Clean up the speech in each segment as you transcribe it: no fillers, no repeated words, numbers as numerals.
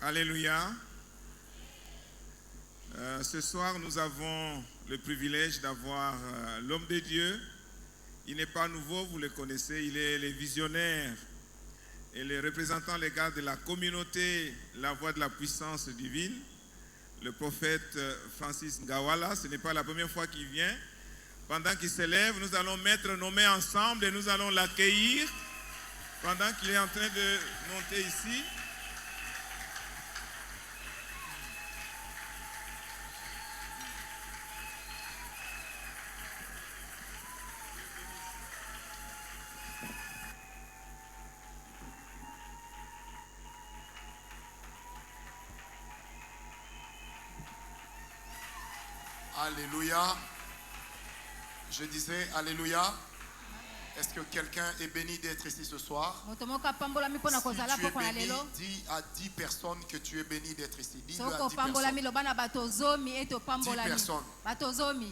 Alléluia. Ce soir, nous avons le privilège d'avoir l'homme de Dieu. Il n'est pas nouveau, vous le connaissez, il est le visionnaire et le représentant légal de la communauté La Voix de la Puissance Divine, le prophète Francis Ngawala. Ce n'est pas la première fois qu'il vient. Pendant qu'il s'élève, nous allons mettre nos mains ensemble et nous allons l'accueillir pendant qu'il est en train de monter ici. Alléluia. Je disais Alléluia. Est-ce que quelqu'un est béni d'être ici ce soir? Si tu es béni, dis à 10 personnes que tu es béni d'être ici. Dis-le à 10 personnes. 10 personnes.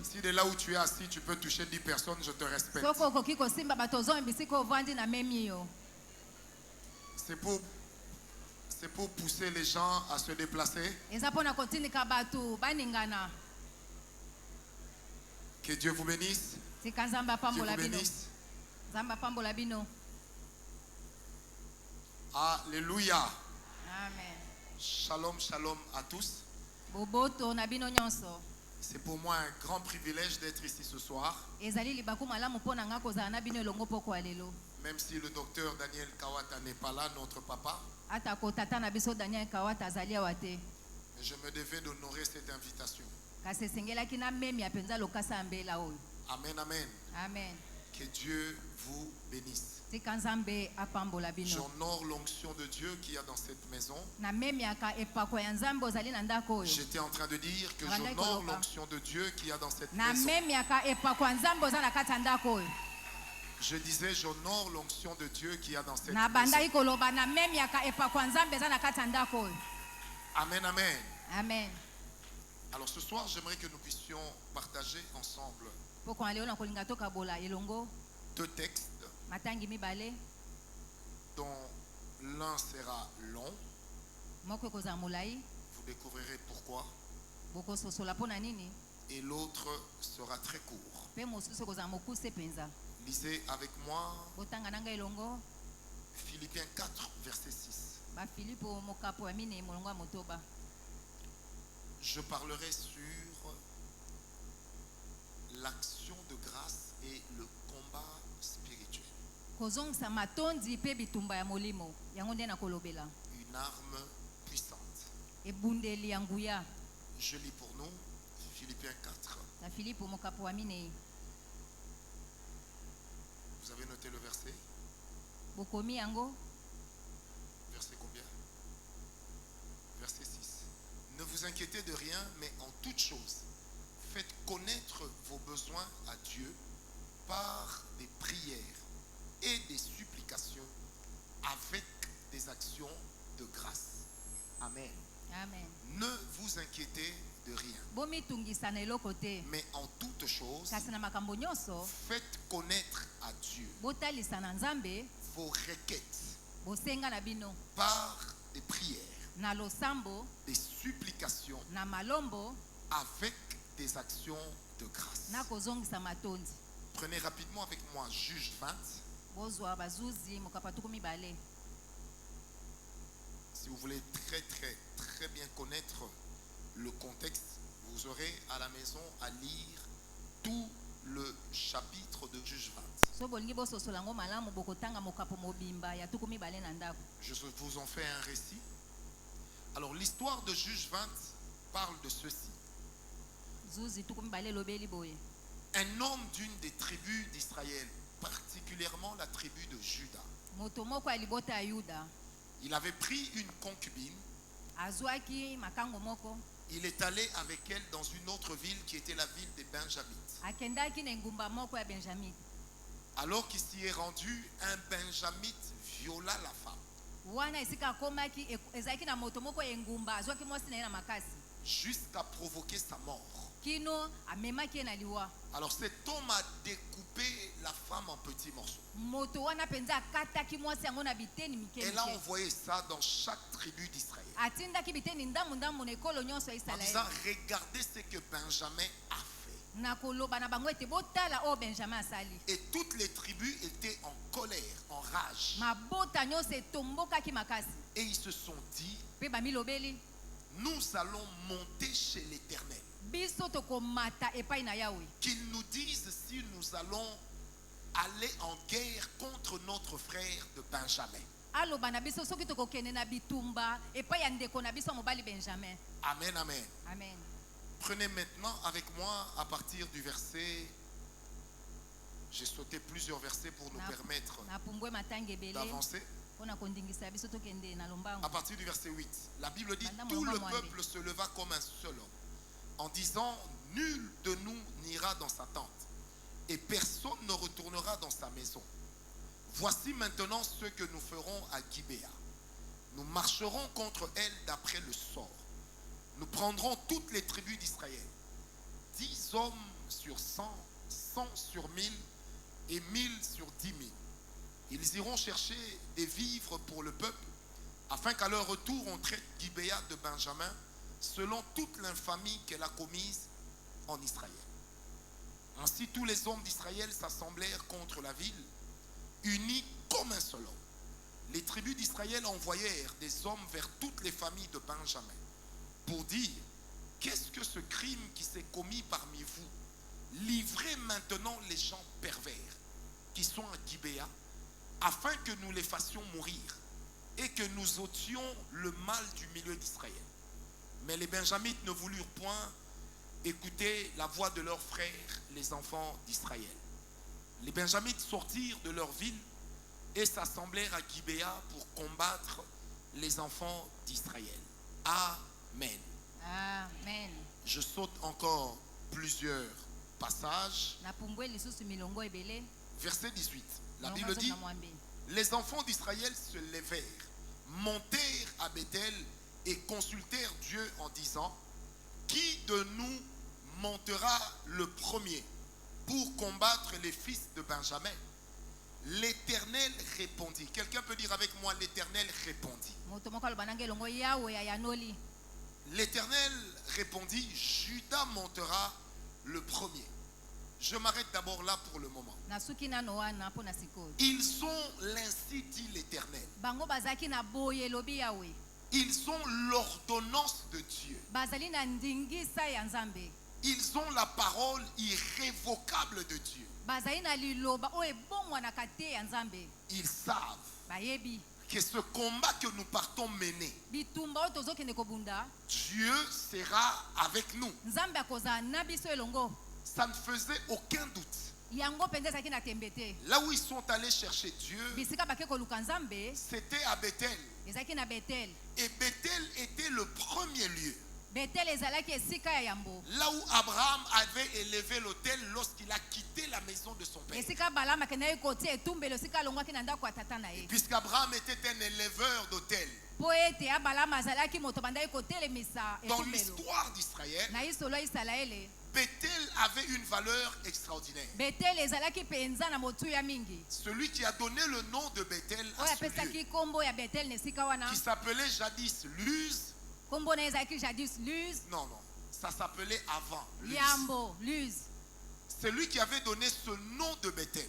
Si de là où tu es assis, tu peux toucher 10 personnes, je te respecte. C'est pour pousser les gens à se déplacer. Que Dieu vous bénisse. Dieu vous bénisse. Alléluia. Amen. Shalom, shalom à tous. C'est pour moi un grand privilège d'être ici ce soir. Même si le docteur Daniel Kawata n'est pas là, notre papa. Mais je me devais d'honorer cette invitation. Amen, amen. Amen. Que Dieu vous bénisse. J'honore l'onction de Dieu qu'il y a dans cette maison. J'étais en train de dire que j'honore l'onction de Dieu qu'il y a dans cette maison. Je disais j'honore l'onction de Dieu qu'il y a dans cette maison. Amen, amen. Amen. Alors ce soir, j'aimerais que nous puissions partager ensemble deux textes dont l'un sera long. Vous découvrirez pourquoi. Et l'autre sera très court. Lisez avec moi Philippiens 4, verset 6. Je parlerai sur l'action de grâce et le combat spirituel. Une arme puissante. Je lis pour nous Philippiens 4. Vous avez noté le verset? Verset combien? Verset 6. Ne vous inquiétez de rien, mais en toute chose, faites connaître vos besoins à Dieu par des prières et des supplications avec des actions de grâce. Amen. Amen. Ne vous inquiétez de rien, mais en toute chose, faites connaître à Dieu vos requêtes par des prières, des supplications avec des actions de grâce. Prenez rapidement avec moi Juge 20. Si vous voulez très bien connaître le contexte, vous aurez à la maison à lire tout le chapitre de Juge 20. Je vous en fais un récit. Alors l'histoire de Juge 20 parle de ceci. Un homme d'une des tribus d'Israël, particulièrement la tribu de Juda, il avait pris une concubine. Il est allé avec elle dans une autre ville qui était la ville des Benjamites. Alors qu'il s'y est rendu, un Benjamite viola la femme. jusqu'à provoquer sa mort. Alors cet homme a découpé la femme en petits morceaux. Elle a envoyé ça dans chaque tribu d'Israël. En disant, regardez ce que Benjamin a fait. Et toutes les tribus étaient en colère, en rage. Et ils se sont dit, nous allons monter chez l'Éternel, qu'il nous dise si nous allons aller en guerre contre notre frère de Benjamin. Amen, amen. Amen. Prenez maintenant avec moi à partir du verset, j'ai sauté plusieurs versets pour nous permettre d'avancer. À partir du verset 8, la Bible dit, tout le peuple se leva comme un seul homme, en disant, nul de nous n'ira dans sa tente, et personne ne retournera dans sa maison. Voici maintenant ce que nous ferons à Gibéa. Nous marcherons contre elle d'après le sort. Nous prendrons toutes les tribus d'Israël, 10 hommes sur 100, 100 sur 1000 et 1000 sur 10 000. Ils iront chercher des vivres pour le peuple, afin qu'à leur retour on traite Gibéa de Benjamin, selon toute l'infamie qu'elle a commise en Israël. Ainsi tous les hommes d'Israël s'assemblèrent contre la ville, unis comme un seul homme. Les tribus d'Israël envoyèrent des hommes vers toutes les familles de Benjamin, pour dire, qu'est-ce que ce crime qui s'est commis parmi vous? Livrez maintenant les gens pervers qui sont à Gibéa, afin que nous les fassions mourir et que nous ôtions le mal du milieu d'Israël. Mais les Benjamites ne voulurent point écouter la voix de leurs frères, les enfants d'Israël. Les Benjamites sortirent de leur ville et s'assemblèrent à Gibéa pour combattre les enfants d'Israël. Amen. Amen. Je saute encore plusieurs passages. Verset 18. La Bible dit, les enfants d'Israël se levèrent, montèrent à Bethel et consultèrent Dieu en disant, qui de nous montera le premier pour combattre les fils de Benjamin? L'Éternel répondit. Quelqu'un peut dire avec moi, l'Éternel répondit. L'Éternel répondit, Judas montera le premier. Je m'arrête d'abord là pour le moment. Ils ont l'ainsi dit l'Éternel. Ils ont l'ordonnance de Dieu. Ils ont la parole irrévocable de Dieu. Ils savent que ce combat que nous partons mener, Dieu sera avec nous. Ça ne faisait aucun doute. Là où ils sont allés chercher Dieu, c'était à Bethel. Et Bethel était le premier lieu. Là où Abraham avait élevé l'autel lorsqu'il a quitté la maison de son père. Puisqu'Abraham était un éleveur d'autel. Dans l'histoire d'Israël, Bethel avait une valeur extraordinaire. Celui qui a donné le nom de Bethel à ce lieu, qui s'appelait jadis Luz. Non, ça s'appelait avant Luz. Celui qui avait donné ce nom de Bethel,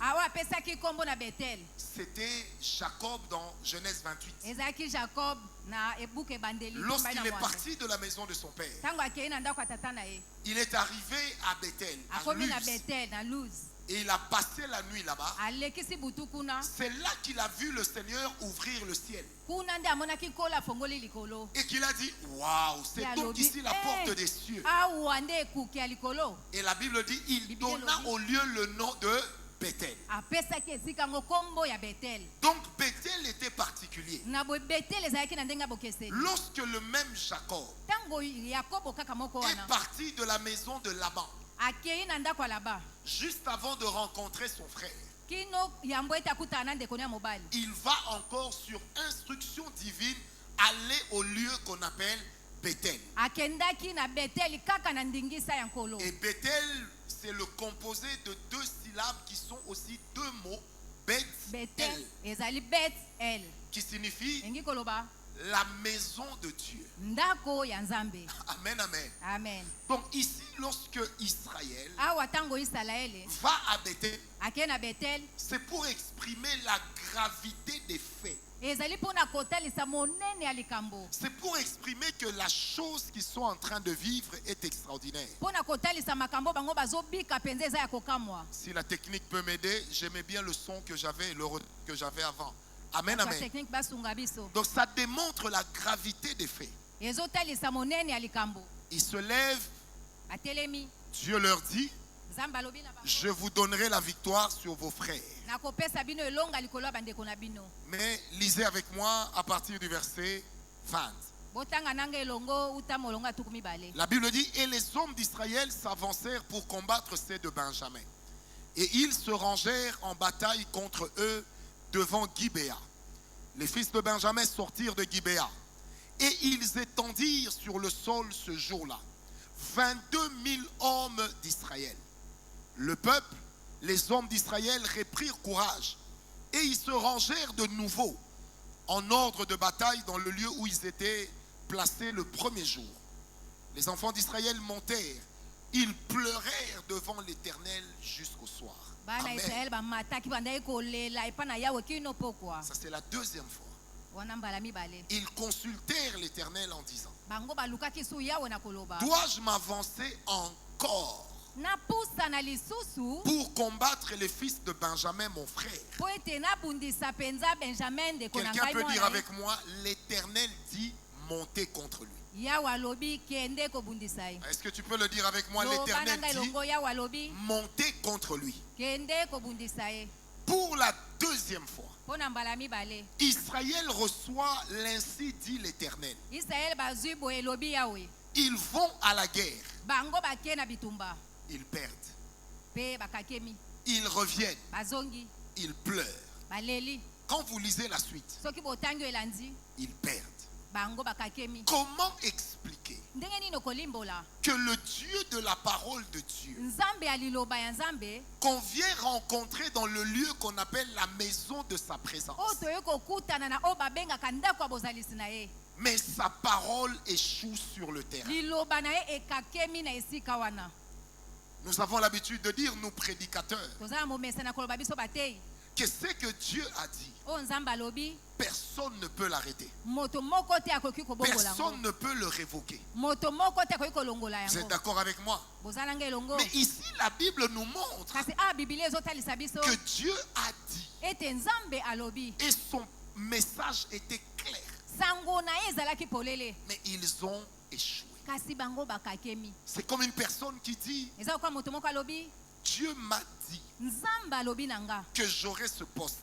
c'était Jacob dans Genèse 28. Lorsqu'il est parti de la maison de son père, il est arrivé à Bethel, à Luz. Et il a passé la nuit là-bas. C'est là qu'il a vu le Seigneur ouvrir le ciel. Et qu'il a dit, waouh, c'est donc ici la porte des cieux. Et la Bible dit, il donna au lieu le nom de Bethel. Donc Bethel était particulier. Lorsque le même Jacob est parti de la maison de Laban, juste avant de rencontrer son frère, il va encore sur instruction divine aller au lieu qu'on appelle Bethel. Et Bethel, c'est le composé de deux syllabes qui sont aussi deux mots. Bethel, qui signifie la maison de Dieu. Amen, amen. Amen. Donc ici, lorsque Israël va à Bethel, c'est pour exprimer la gravité des faits. C'est pour exprimer que la chose qu'ils sont en train de vivre est extraordinaire. Si la technique peut m'aider, j'aimais bien le son que j'avais avant. Amen, amen. Donc ça démontre la gravité des faits. Ils se lèvent, Dieu leur dit, je vous donnerai la victoire sur vos frères. Mais lisez avec moi à partir du verset 20. La Bible dit, et les hommes d'Israël s'avancèrent pour combattre ceux de Benjamin. Et ils se rangèrent en bataille contre eux devant Gibéa. Les fils de Benjamin sortirent de Gibéa. Et ils étendirent sur le sol ce jour-là 22 000 hommes d'Israël. Le peuple, les hommes d'Israël reprirent courage. Et ils se rangèrent de nouveau en ordre de bataille dans le lieu où ils étaient placés le premier jour. Les enfants d'Israël montèrent. Ils pleurèrent devant l'Éternel jusqu'au soir. Amen. Ça c'est la deuxième fois. Ils consultèrent l'Éternel en disant, dois-je m'avancer encore pour combattre les fils de Benjamin mon frère? Quelqu'un peut dire avec moi, l'Éternel dit monter contre lui. Est-ce que tu peux le dire avec moi? L'Éternel dit monter contre lui. Pour la deuxième fois, Israël reçoit l'ainsi dit l'Éternel. Ils vont à la guerre. Ils perdent. Ils reviennent. Ils pleurent. Quand vous lisez la suite, ils perdent. Comment expliquer que le Dieu de la parole de Dieu, qu'on vient rencontrer dans le lieu qu'on appelle la maison de sa présence, mais sa parole échoue sur le terrain? Nous avons l'habitude de dire, nous prédicateurs, que ce que Dieu a dit, personne ne peut l'arrêter. Personne ne peut le révoquer. Vous êtes d'accord avec moi? Mais ici, la Bible nous montre que Dieu a dit et son message était clair. Mais ils ont échoué. C'est comme une personne qui dit, Dieu m'a dit que j'aurai ce poste.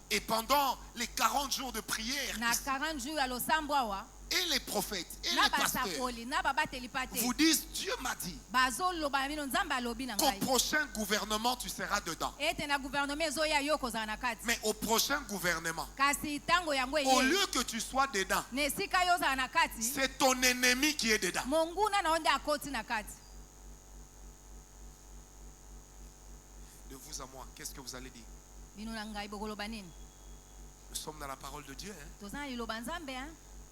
Et pendant les 40 jours de prière, et les prophètes et les pasteurs vous disent, Dieu m'a dit qu'au prochain gouvernement tu seras dedans. Mais au prochain gouvernement, au lieu que tu sois dedans, c'est ton ennemi qui est dedans. De vous à moi, qu'est-ce que vous allez dire? Nous sommes dans la parole de Dieu.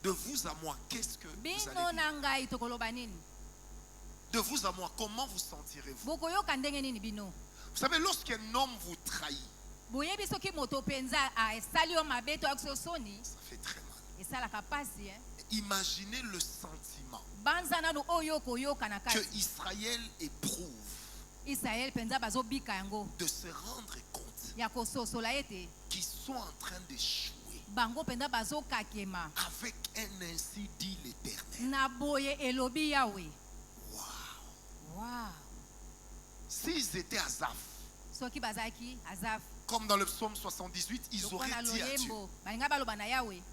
De vous à moi, qu'est-ce que vous allez dire? De vous à moi, comment vous sentirez-vous? Vous savez, lorsqu'un homme vous trahit, ça fait très mal. Imaginez le sentiment que Israël éprouve de se rendre compte qu'ils sont en train d'échouer avec un ainsi dit l'Éternel. Wow. S'ils étaient à Zaf, comme dans le psaume 78, ils auraient dit à Dieu,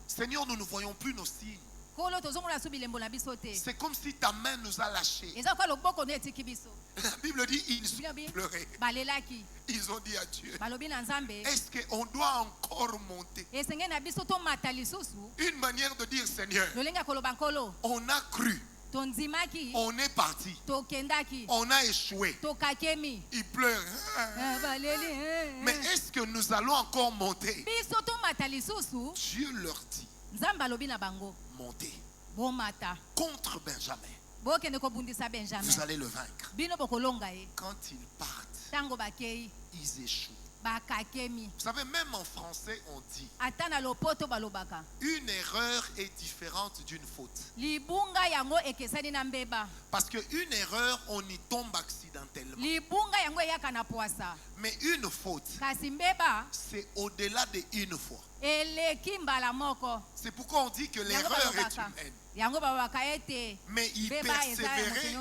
Seigneur, nous ne voyons plus nos signes. C'est comme si ta main nous a lâchés. La Bible dit ils ont pleuré. Ils ont dit à Dieu, est-ce qu'on doit encore monter? Une manière de dire, Seigneur, on a cru. On est parti. On a échoué. Ils pleurent. Mais est-ce que nous allons encore monter? Dieu leur dit, montez contre Benjamin. Vous allez le vaincre. Quand ils partent, ils échouent. Vous savez, même en français, on dit une erreur est différente d'une faute. Parce qu'une erreur, on y tombe accidentellement. Mais une faute, c'est au-delà d'une fois. C'est pourquoi on dit que l'erreur est humaine. Mais y persévérer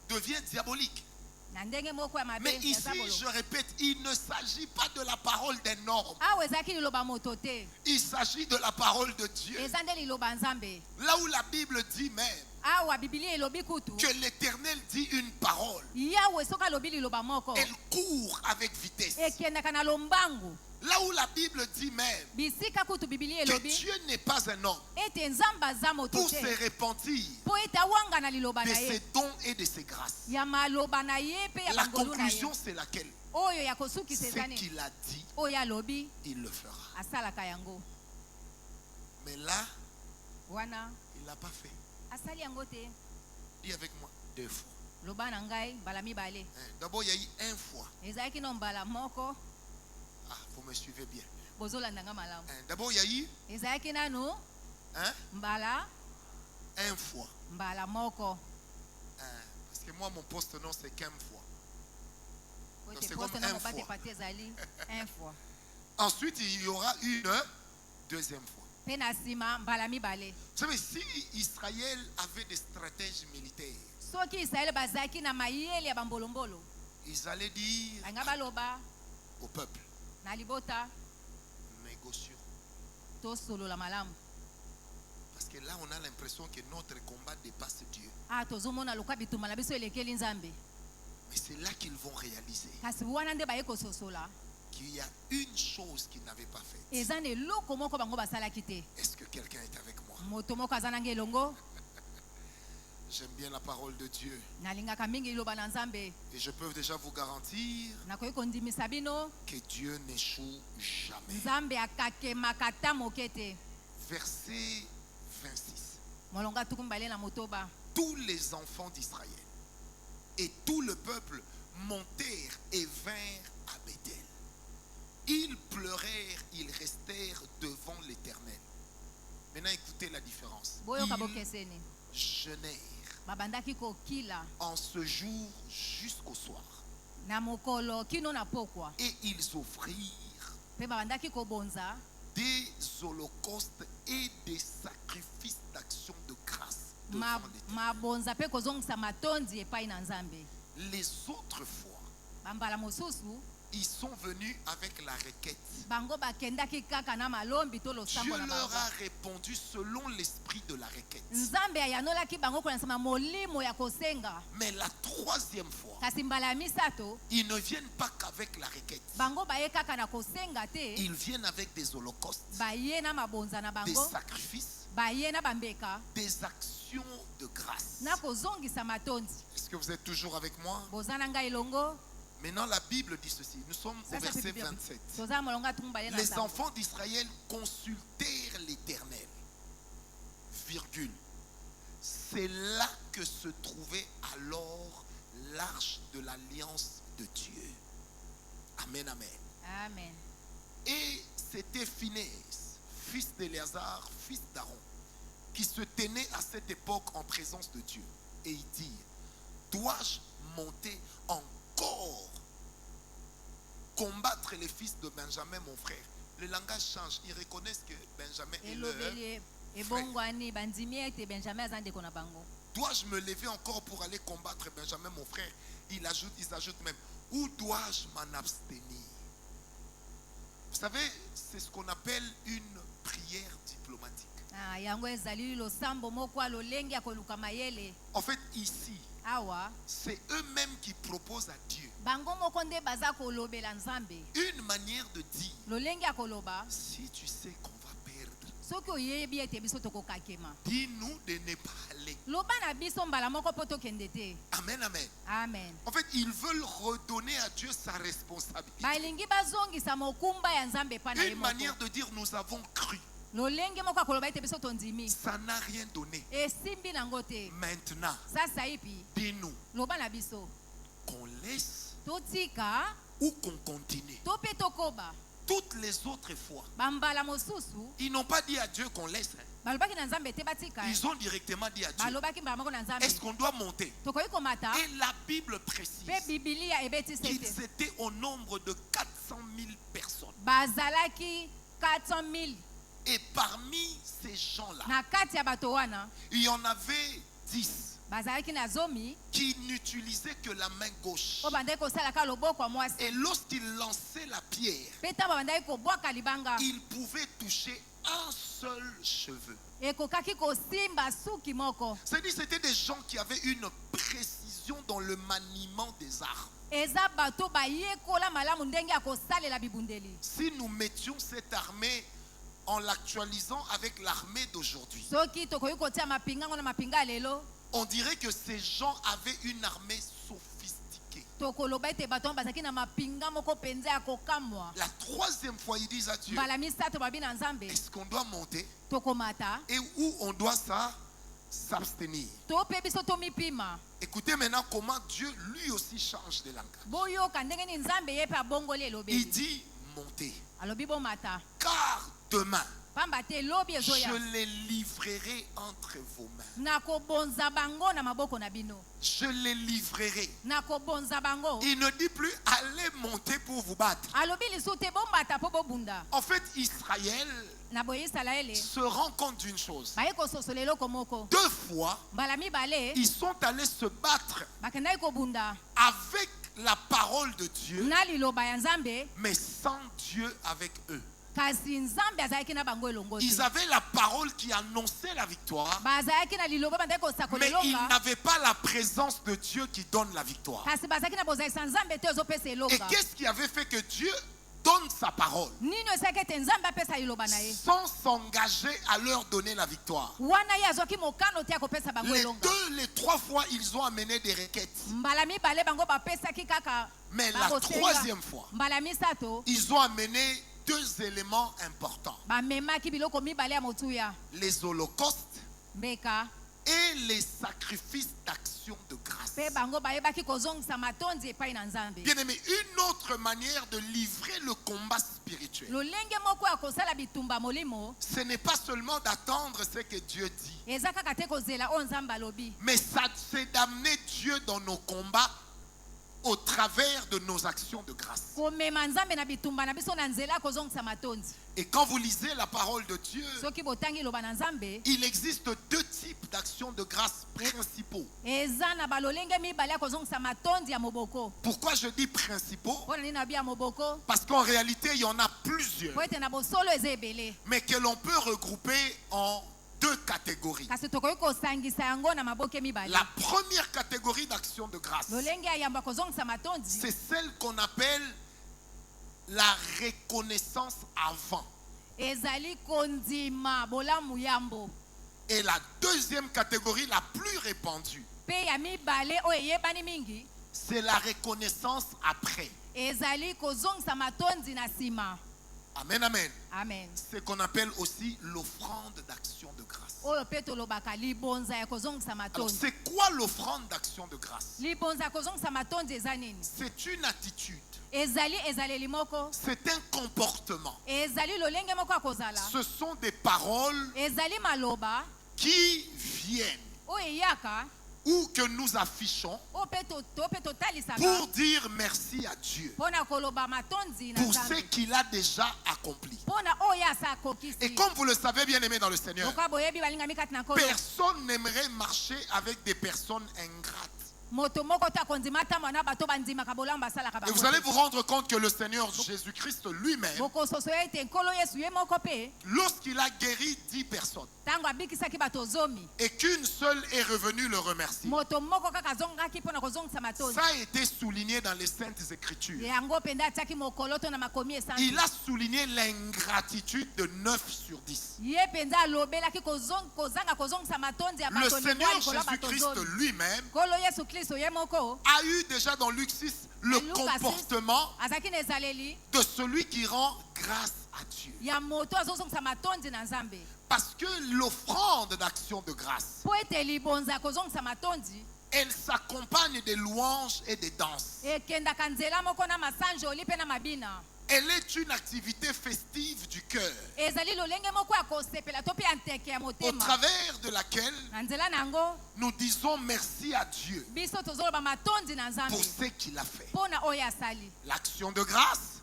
devient diabolique. Mais ici, je répète, il ne s'agit pas de la parole d'un homme. Il s'agit de la parole de Dieu. Là où la Bible dit même que l'Éternel dit une parole, elle court avec vitesse. Là où la Bible dit même que Dieu n'est pas un homme pour se repentir de ses dons et de ses grâces. La conclusion, c'est laquelle? Ce qu'il a dit, il le fera. Mais là, il ne l'a pas fait. Dis avec moi 2 fois. D'abord, il y a eu 1 fois. Ah, vous me suivez bien. D'abord, il y a eu 1 fois. Parce que moi, mon poste non, c'est qu'une fois. Donc, c'est comme 1 fois. Ensuite, il y aura une 2e fois. Vous savez, si Israël avait des stratèges militaires, ils allaient dire au peuple, négocions. Parce que là, on a l'impression que notre combat dépasse Dieu. Mais c'est là qu'ils vont réaliser qu'il y a une chose qu'ils n'avaient pas faite. Est-ce que quelqu'un est avec moi? J'aime bien la parole de Dieu. Et je peux déjà vous garantir que Dieu n'échoue jamais. Verset 26. Tous les enfants d'Israël et tout le peuple montèrent et vinrent à Bethel. Ils pleurèrent, ils restèrent devant l'Éternel. Maintenant, écoutez la différence. Ils jeûnèrent en ce jour jusqu'au soir. Et ils offrirent des holocaustes et des sacrifices d'action de grâce devant l'Éternel. Les autres fois, ils sont venus avec la requête. Dieu leur a répondu selon l'esprit de la requête. Mais la 3e fois, ils ne viennent pas qu'avec la requête. Ils viennent avec des holocaustes, des sacrifices, des actions de grâce. Est-ce que vous êtes toujours avec moi? Maintenant, la Bible dit ceci. Nous sommes au verset 27. Les enfants d'Israël consultèrent l'Éternel. Virgule. C'est là que se trouvait alors l'arche de l'alliance de Dieu. Amen, amen. Amen. Et c'était Phinehas, fils d'Éléazar, fils d'Aaron, qui se tenait à cette époque en présence de Dieu. Et il dit, dois-je monter encore combattre les fils de Benjamin, mon frère? Le langage change. Ils reconnaissent que Benjamin est leur frère. Dois-je me lever encore pour aller combattre Benjamin, mon frère? Ils ajoutent même, où dois-je m'en abstenir? Vous savez, c'est ce qu'on appelle une prière diplomatique. En fait, ici, c'est eux-mêmes qui proposent à Dieu une manière de dire, si tu sais qu'on va perdre, dis-nous de ne pas aller. Amen, amen. Amen. En fait, ils veulent redonner à Dieu sa responsabilité. Une manière de dire, nous avons cru. Ça n'a rien donné. Maintenant, dis-nous qu'on laisse ou qu'on continue. Toutes les autres fois, ils n'ont pas dit à Dieu qu'on laisse. Ils ont directement dit à Dieu, est-ce qu'on doit monter? Et la Bible précise qu'ils étaient au nombre de 400 000 personnes. Et parmi ces gens-là, il y en avait 10 qui n'utilisaient que la main gauche. Et lorsqu'ils lançaient la pierre, ils pouvaient toucher un seul cheveu. C'est-à-dire c'était des gens qui avaient une précision dans le maniement des armes. Si nous mettions cette armée en l'actualisant avec l'armée d'aujourd'hui, on dirait que ces gens avaient une armée sophistiquée. La troisième fois, ils disent à Dieu, est-ce qu'on doit monter et où on doit s'abstenir? Écoutez maintenant comment Dieu lui aussi change de langage. Il dit montez, car demain je les livrerai entre vos mains. Je les livrerai. Il ne dit plus allez monter pour vous battre. En fait, Israël se rend compte d'une chose. 2 fois, ils sont allés se battre avec la parole de Dieu, mais sans Dieu avec eux. Ils avaient la parole qui annonçait la victoire, mais ils n'avaient pas la présence de Dieu qui donne la victoire. Et qu'est-ce qui avait fait que Dieu donne sa parole sans s'engager à leur donner la victoire? Les 3 fois, ils ont amené des requêtes. Mais la 3e fois, ils ont amené 2 éléments importants: les holocaustes et les sacrifices d'action de grâce. Bien aimé, une autre manière de livrer le combat spirituel, ce n'est pas seulement d'attendre ce que Dieu dit, mais c'est d'amener Dieu dans nos combats au travers de nos actions de grâce. Et quand vous lisez la parole de Dieu, il existe 2 types d'actions de grâce principaux. Pourquoi je dis principaux? Parce qu'en réalité, il y en a plusieurs, mais que l'on peut regrouper en 2 catégories. La première catégorie d'action de grâce, c'est celle qu'on appelle la reconnaissance avant. Et la deuxième catégorie, la plus répandue, c'est la reconnaissance après. Amen, amen. Amen. Ce qu'on appelle aussi l'offrande d'action de grâce. Alors, c'est quoi l'offrande d'action de grâce? C'est une attitude. C'est un comportement. Ce sont des paroles qui viennent ou que nous affichons pour dire merci à Dieu pour ce qu'il a déjà accompli. Et comme vous le savez, bien aimé dans le Seigneur, personne n'aimerait marcher avec des personnes ingrates. Et vous allez vous rendre compte que le Seigneur Jésus-Christ lui-même, lorsqu'il a guéri 10 personnes et qu'une seule est revenue le remercier, ça a été souligné dans les Saintes Écritures. Il a souligné l'ingratitude de 9 sur 10. Le Seigneur Jésus-Christ lui-même a eu déjà dans Luc 6 le comportement de celui qui rend grâce à Dieu. Parce que l'offrande d'action de grâce, elle s'accompagne des louanges et des danses. Elle est une activité festive du cœur, au travers de laquelle nous disons merci à Dieu pour ce qu'il a fait. L'action de grâce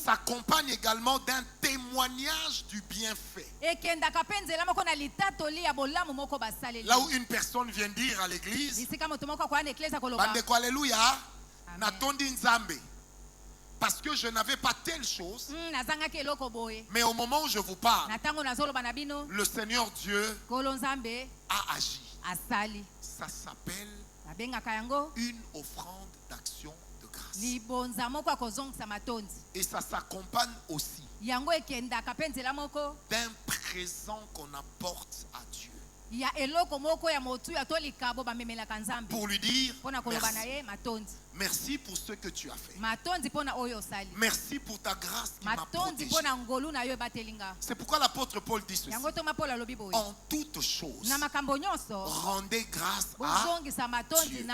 s'accompagne également d'un témoignage du bienfait. Là où une personne vient dire à l'église, Bandeko Alléluia, Natondi Nzambe, parce que je n'avais pas telle chose, mais au moment où je vous parle, le Seigneur Dieu a agi. Ça s'appelle une offrande d'action de grâce. Et ça s'accompagne aussi d'un présent qu'on apporte à Dieu pour lui dire merci. Merci pour ce que tu as fait. Merci pour ta grâce qui m'a protégé. C'est pourquoi l'apôtre Paul dit ceci: en toutes choses, rendez grâce à Dieu.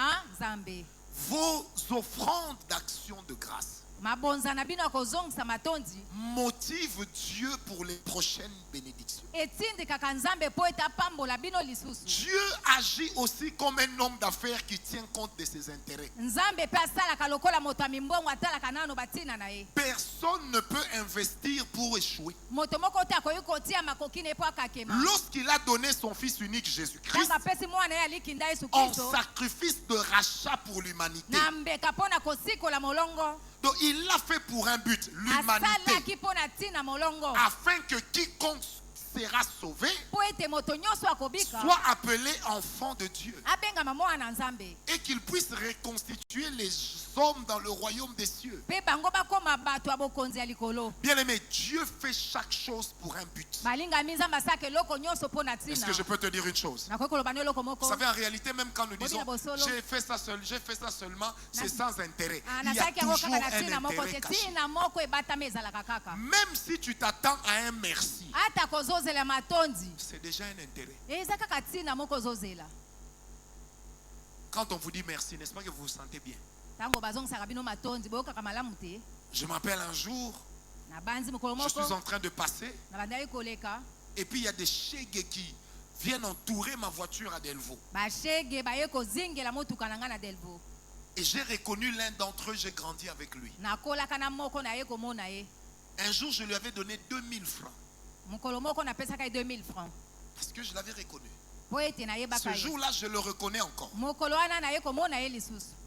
Vos offrandes d'action de grâce motive Dieu pour les prochaines bénédictions. Dieu agit aussi comme un homme d'affaires qui tient compte de ses intérêts. Personne ne peut investir pour échouer. Lorsqu'il a donné son fils unique Jésus-Christ en sacrifice de rachat pour l'humanité, donc il l'a fait pour un but, l'humanité, afin que quiconque sera sauvé soit appelé enfant de Dieu et qu'il puisse reconstituer les hommes dans le royaume des cieux. Bien aimé, Dieu fait chaque chose pour un but. Est-ce que je peux te dire une chose? Vous savez, en réalité, même quand nous disons j'ai fait ça seulement, c'est sans intérêt. Il y a toujours un intérêt caché. Même si tu t'attends à un merci, c'est déjà un intérêt. Quand on vous dit merci, n'est-ce pas que vous vous sentez bien? Je m'appelle un jour, je suis en train de passer, et puis il y a des chègues qui viennent entourer ma voiture à Delvaux. Et j'ai reconnu l'un d'entre eux, j'ai grandi avec lui. Un jour, je lui avais donné 2000 francs. Parce que je l'avais reconnu. Ce jour-là, je le reconnais encore.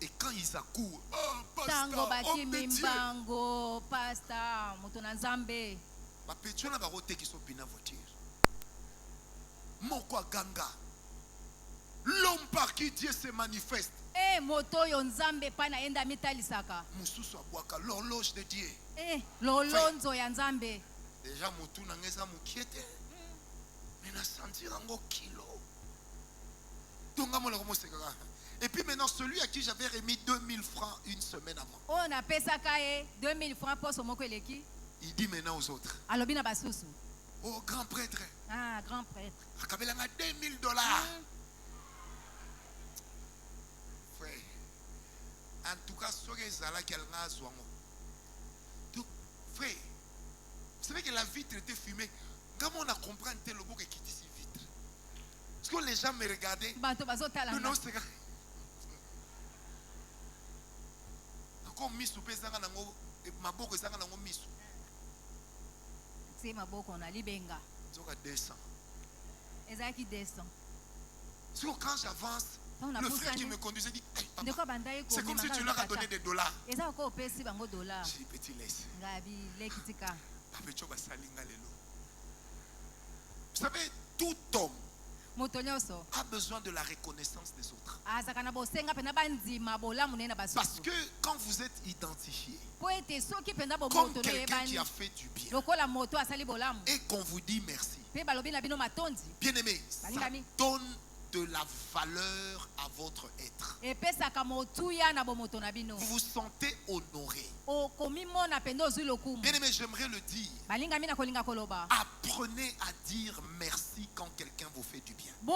Et quand ils accourent, oh, pasteur, homme de Dieu. Ma pétion a baroté qui sont pina voiture. Moko ganga. L'homme par qui Dieu se manifeste. Mususu abwaka l'horloge de Dieu. Déjà mutu nangeza mukiete. Mais na sentir ango kilo. Et puis maintenant, celui à qui j'avais remis 2000 francs une semaine avant, il dit maintenant aux autres: oh, grand prêtre, grand prêtre, $2000. Frère, en tout cas, ce que ça là qu'elle a besoin. Donc, frère, vous savez que la vitre était fumée. Comment on a compris un tel logo qui quitte ici vitre? Est-ce que les gens me regardaient? Non, c'est grave. Encore misu pesanga nango, maboko ezanga nango misu. C'est maboko na libenga. Zoka 200. Ezaki 200. Quand j'avance, Le frère qui me conduisait dit, hey, papa, c'est comme si tu leur as donné des dollars. J'ai dit, petit laisse. Vous savez, tout homme a besoin de la reconnaissance des autres. Parce que quand vous êtes identifié comme quelqu'un qui a fait du bien et qu'on vous dit merci, bien aimé, ça donne de la valeur à votre être. Vous vous sentez honoré. Bien aimé, j'aimerais le dire. Apprenez à dire merci quand quelqu'un vous fait du bien. Ne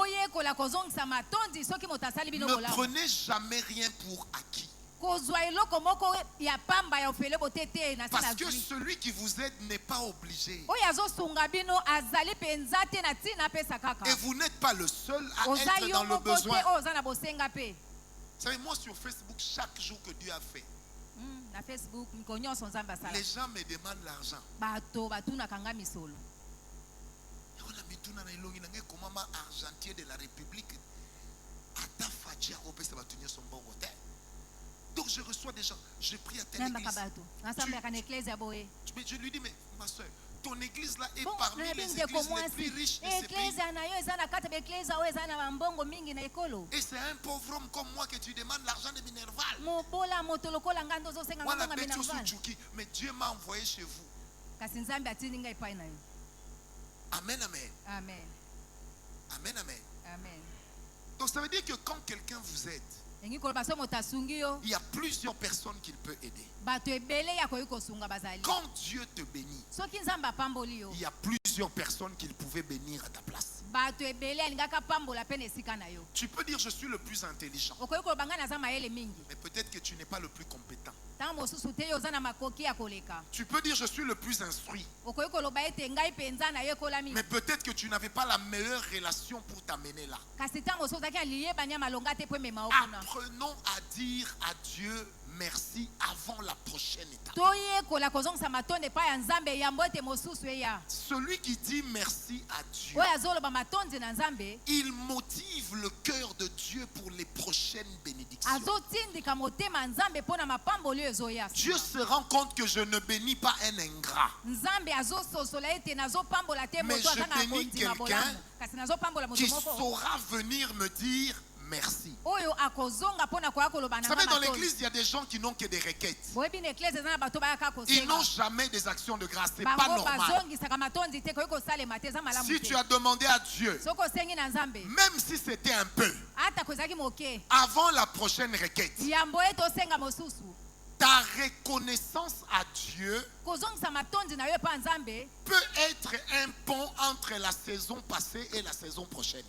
prenez jamais rien pour acquis. Parce que celui qui vous aide n'est pas obligé. Et vous n'êtes pas le seul à être dans le besoin. Vous savez, moi sur Facebook, chaque jour que Dieu a fait, les gens me demandent l'argent. Comment argentier de la République donc je reçois des gens, je prie à telle église. Je lui dis, mais ma soeur, ton église là est parmi les églises les plus riches de ce pays. Et c'est un pauvre homme comme moi que tu demandes l'argent de Minerval. Mais Dieu m'a envoyé chez vous. Amen, amen. Amen, amen. Donc ça veut dire que quand quelqu'un vous aide, il y a plusieurs personnes qu'il peut aider. Quand Dieu te bénit, il y a plusieurs personnes qu'il pouvait bénir à ta place. Tu peux dire je suis le plus intelligent, mais peut-être que tu n'es pas le plus compétent. Tu peux dire je suis le plus instruit, mais peut-être que tu n'avais pas la meilleure relation pour t'amener là. Apprenons à dire à Dieu merci avant la prochaine étape. Celui qui dit merci à Dieu, il motive le cœur de Dieu pour les prochaines bénédictions. Dieu se rend compte que je ne bénis pas un ingrat, mais je bénis quelqu'un qui saura venir me dire merci. Vous savez, dans l'église, il y a des gens qui n'ont que des requêtes. Ils n'ont jamais des actions de grâce. Ce n'est pas normal. Si tu as demandé à Dieu, même si c'était un peu, avant la prochaine requête, ta reconnaissance à Dieu peut être un pont entre la saison passée et la saison prochaine.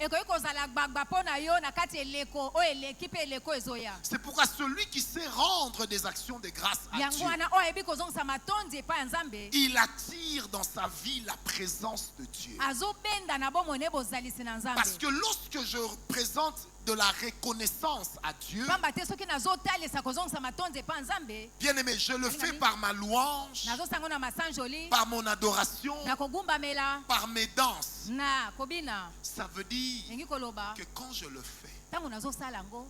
C'est pourquoi celui qui sait rendre des actions de grâce à Dieu, il attire dans sa vie la présence de Dieu. Parce que lorsque je présente de la reconnaissance à Dieu, bien aimé, je le fais par ma louange, par mon adoration, par mes danses. Ça veut dire que quand je le fais,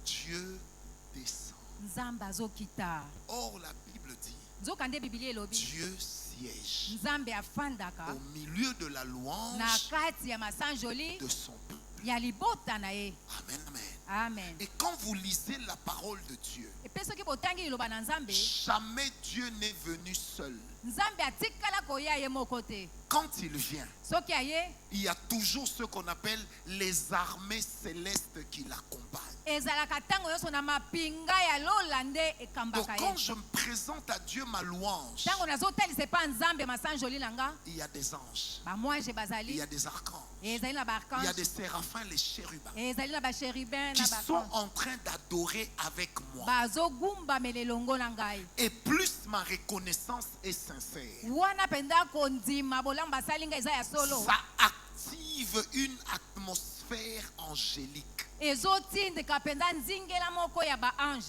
Dieu descend. Or la Bible dit, Dieu siège au milieu de la louange de son peuple. Amen, amen. Et quand vous lisez la parole de Dieu, jamais Dieu n'est venu seul. Quand il vient, il y a toujours ce qu'on appelle les armées célestes qui l'accompagnent. Donc quand je me présente à Dieu ma louange, il y a des anges, il y a des archanges, il y a des séraphins, les chérubins, qui sont en train d'adorer avec moi. Et plus ma reconnaissance est sincère, ça active une atmosphère angélique.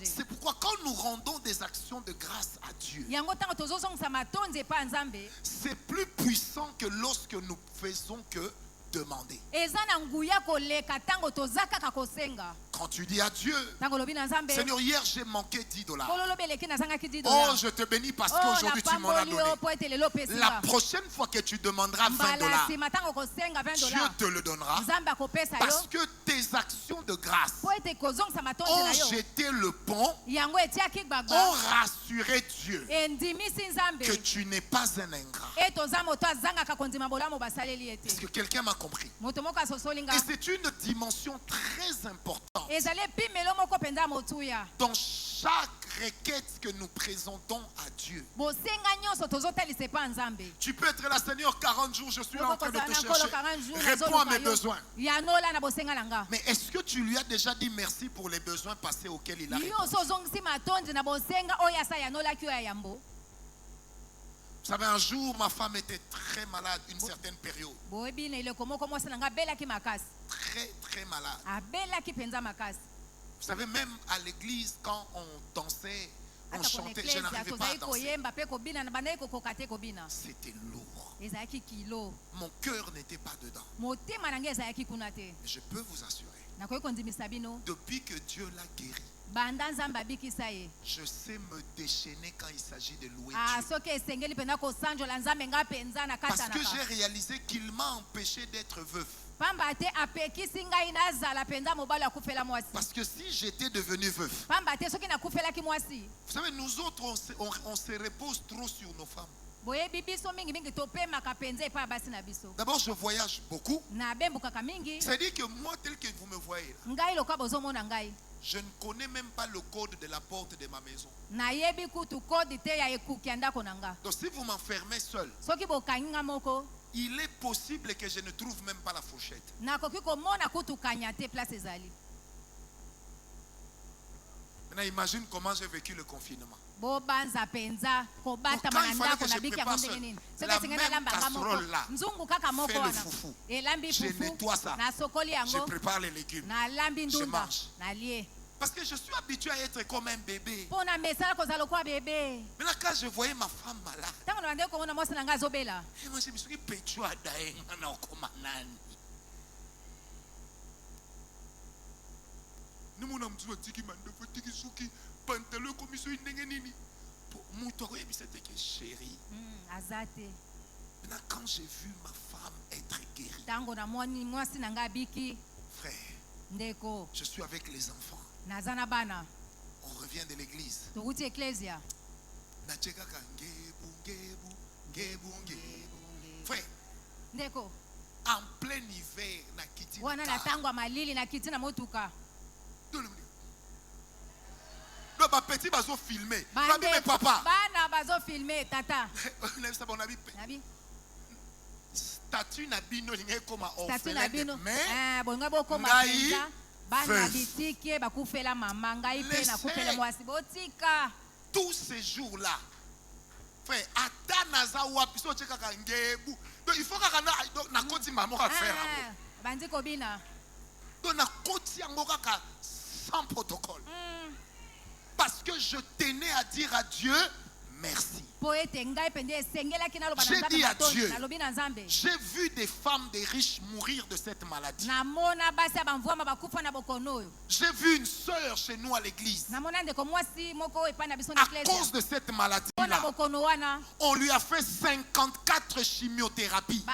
C'est pourquoi quand nous rendons des actions de grâce à Dieu, c'est plus puissant que lorsque nous faisons que demander. Quand tu dis à Dieu, Seigneur, hier j'ai manqué 10 $. Oh, je te bénis parce qu'aujourd'hui tu m'en as donné. La prochaine fois que tu demanderas 20 $, Dieu te le donnera parce que tes actions de grâce ont jeté le pont, ont rassuré Dieu que tu n'es pas un ingrat. Est-ce que quelqu'un m'a compris? Et c'est une dimension très importante. Dans chaque requête que nous présentons à Dieu, tu peux être là, Seigneur, 40 jours, je suis là en train de te chercher. Réponds à mes besoins. Mais est-ce que tu lui as déjà dit merci pour les besoins passés auxquels il a répondu? Vous savez, un jour, ma femme était très malade, une certaine période. Très, très malade. Vous savez, même à l'église, quand on dansait, on chantait, je n'arrivais pas à danser. C'était lourd. Mon cœur n'était pas dedans. Mais je peux vous assurer, depuis que Dieu l'a guéri, je sais me déchaîner quand il s'agit de louer Dieu. Parce que j'ai réalisé qu'il m'a empêché d'être veuf. Parce que si j'étais devenu veuf, vous savez, nous autres, on se repose trop sur nos femmes. D'abord, je voyage beaucoup. C'est-à-dire que moi, tel que vous me voyez là, je ne connais même pas le code de la porte de ma maison. Donc si vous m'enfermez seul, il est possible que je ne trouve même pas la fourchette. Maintenant, imagine comment j'ai vécu le confinement. Donc, quand il fallait que je prépare la même casserole là, fais le foufou, je nettoie ça, je prépare les légumes, je mange. Parce que je suis habitué à être comme un bébé. Maintenant, quand je voyais ma femme malade, et moi je me suis dit, chérie. Maintenant, quand j'ai vu ma femme être guérie, frère, je suis avec les enfants. On revient de l'église. Frère, en plein hiver, donc, petit bazo filmé. Mais papa. Statut n'a bino n'ingé comme orphelin de mère. Tous ces jours-là, frère, donc il faut que maman faire. Donc sans protocole. Parce que je tenais à dire à Dieu merci. J'ai dit à Dieu, j'ai vu des femmes, des riches mourir de cette maladie. J'ai vu une sœur chez nous à l'église. À cause de cette maladie-là, on lui a fait 54 chimiothérapies.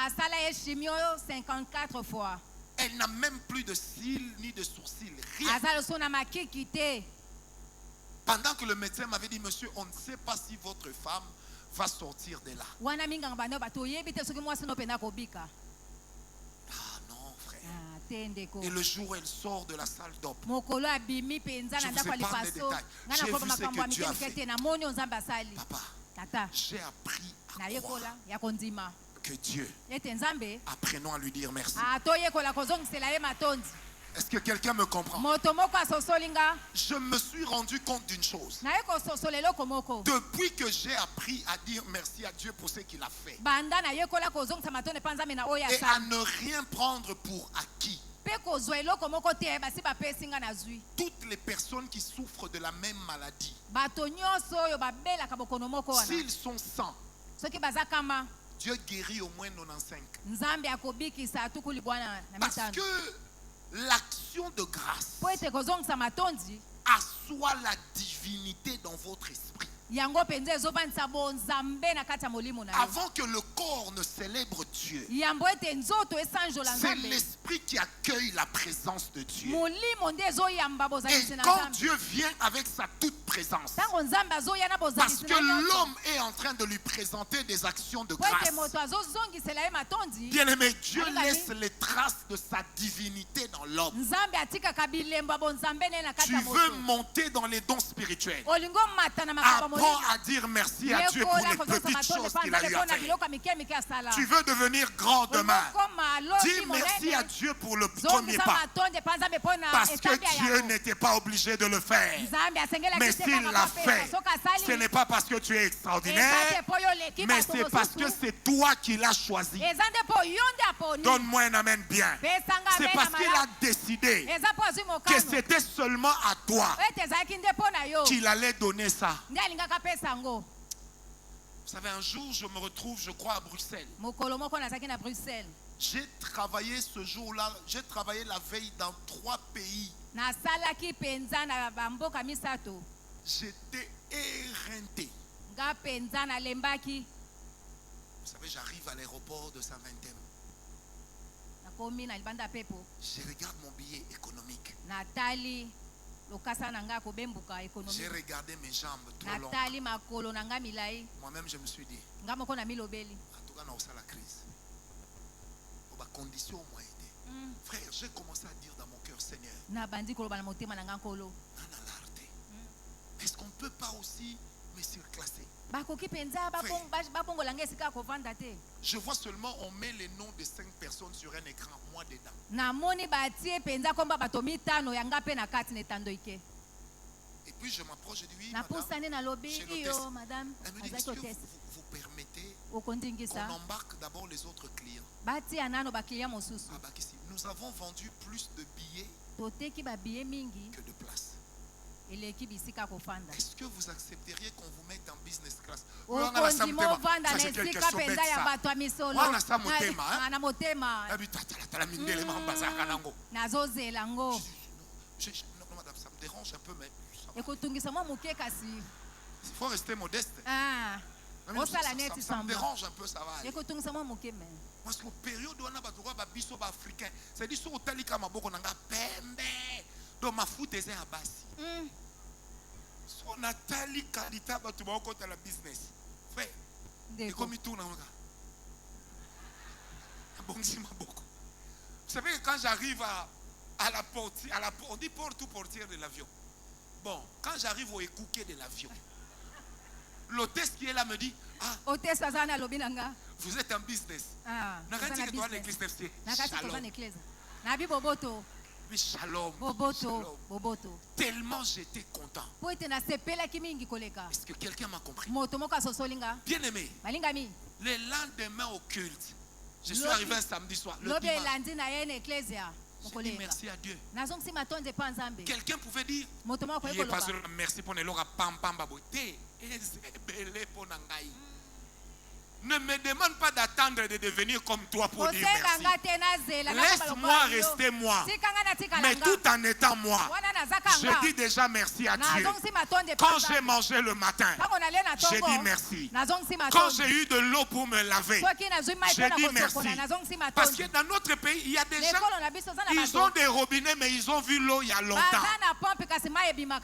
Elle n'a même plus de cils ni de sourcils, rien. Pendant que le médecin m'avait dit, monsieur, on ne sait pas si votre femme va sortir de là. Ah non, frère. Et le jour où elle sort de la salle d'op, je vous épargne les détails. J'ai vu ce que Dieu a fait. Papa, j'ai appris à croire que Dieu, apprenons à lui dire merci. Est-ce que quelqu'un me comprend? Je me suis rendu compte d'une chose. Depuis que j'ai appris à dire merci à Dieu pour ce qu'il a fait, et à ne rien prendre pour acquis, toutes les personnes qui souffrent de la même maladie, s'ils sont 100, Dieu guérit au moins 95. Parce que l'action de grâce po ete kozongisa matondi assoit la divinité dans votre esprit. yango penza ezobandisa bonzambe na kati ya molimo na yo. Avant que le corps ne célèbre Dieu, yambo ete nzoto esanjola c'est nzambe l'esprit qui accueille la présence de Dieu. molimo nde ezoyamba Et bozalisi na quand nzambe Dieu vient avec sa toute présence, ntango nzambe azoya na parce bozalisi que na nyonso l'homme est en train de lui présenter des actions de po ete grâce. moto azozongisela ye matondi Bien-aimé, Dieu Alingami. laisse les traces de sa divinité dans l'homme. nzambe atikaka bilembo ya bonzambe na ye na kati Tu ya veux moto monter dans les dons spirituels. olingo mata na makambo Apprends molimo à dire merci à Dieu pour les petites choses qu'il a eu à faire. biloko mike mike asala Tu veux devenir grand demain. Dis dis merci à Dieu pour le premier pas. Parce que Dieu n'était pas obligé de le faire. Mais s'il l'a fait, ce n'est pas parce que tu es extraordinaire, mais c'est parce que c'est toi qui l'as choisi. Donne-moi un amen bien. C'est parce qu'il a décidé que c'était seulement à toi qu'il allait donner ça. Vous savez, un jour, je me retrouve, je crois, à Bruxelles. J'ai travaillé ce jour-là, j'ai travaillé la veille dans 3 pays. J'étais éreinté. Vous savez, j'arrive à l'aéroport de Saint-Vincent. Je regarde mon billet économique. J'ai regardé mes jambes trop longues. Moi-même, je me suis dit, en tout cas, dans la crise, la condition m'a aidé. Frère, j'ai commencé à dire dans mon cœur, Seigneur, est-ce qu'on ne peut pas aussi me surclasser? Je vois seulement, on met les noms de 5 personnes sur un écran, moi dedans. Et puis je m'approche, je dis oui, madame. Elle me dit, est-ce que vous permettez qu'on embarque d'abord les autres clients? Nous avons vendu plus de billets que de places. Est-ce que vous accepteriez qu'on vous mette en business class? Ça, c'est quelque chose de bête, non, madame, ça me dérange un peu, mais il faut rester modeste. Ça me dérange un peu, ça va aller. Parce que période où on a des africains, c'est dit sur le cas maboko nanga pembe, donc ma foot est à basi. So Nathalie Kadita ba tu ba ko la business. Fait. Et comme il tourne bonzi maboko. Vous savez que quand j'arrive à la portière, on dit porte ou portière de l'avion. Bon, quand j'arrive au écouquet de l'avion, l'hôtesse qui est là me dit, ah, vous êtes en business. Shalom. Tellement j'étais content. Est-ce que quelqu'un m'a compris? Bien aimé, le lendemain au culte, je suis arrivé un samedi soir. Le dimanche, j'ai dit merci à Dieu. Quelqu'un pouvait dire, il est pas seulement merci pour les lois pam pam baboté. Ne me demande pas d'attendre de devenir comme toi pour dire merci. Laisse-moi rester moi. Mais tout en étant moi, je dis déjà merci à Dieu. Quand j'ai mangé le matin, j'ai dit merci. Quand j'ai eu de l'eau pour me laver, j'ai dit merci. Parce que dans notre pays, il y a des gens, ils ont des robinets, mais ils ont vu l'eau il y a longtemps.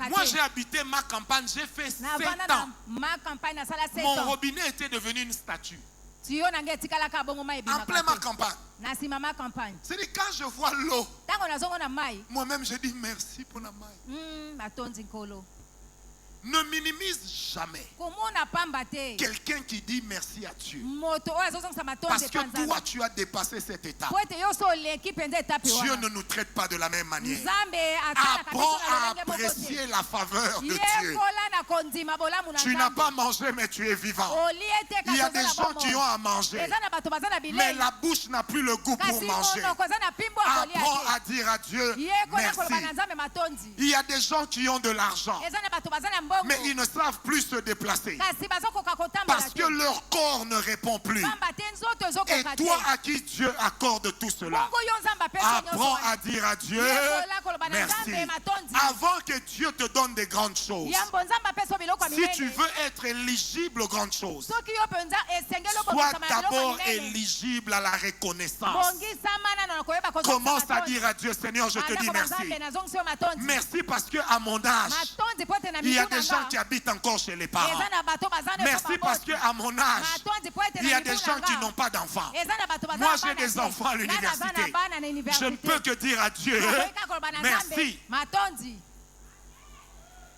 Moi, j'ai habité ma campagne, j'ai fait 7 ans. Mon robinet était devenu une statue. En plein ma campagne. C'est-à-dire quand je vois l'eau, moi-même je dis merci pour la maille. Ne minimise jamais quelqu'un qui dit merci à Dieu. Parce que toi, tu as dépassé cette étape. Dieu ne nous traite pas de la même manière. Apprends à apprécier la faveur de Dieu. Tu n'as pas mangé, mais tu es vivant. Il y a des gens qui ont à manger, mais la bouche n'a plus le goût pour manger. Apprends à dire à Dieu merci. Il y a des gens qui ont de l'argent, Mais ils ne savent plus se déplacer. Parce que leur corps ne répond plus. Et toi à qui Dieu accorde tout cela, apprends à dire à Dieu merci. Avant que Dieu te donne des grandes choses, si tu veux être éligible aux grandes choses, sois d'abord éligible à la reconnaissance. Commence à dire à Dieu, Seigneur, je te dis merci. Merci parce qu'à mon âge, il y a des gens qui habitent encore chez les parents. Merci parce qu'à mon âge, il y a des gens qui n'ont pas d'enfants. Moi, j'ai des enfants à l'université. Je ne peux que dire à Dieu, merci.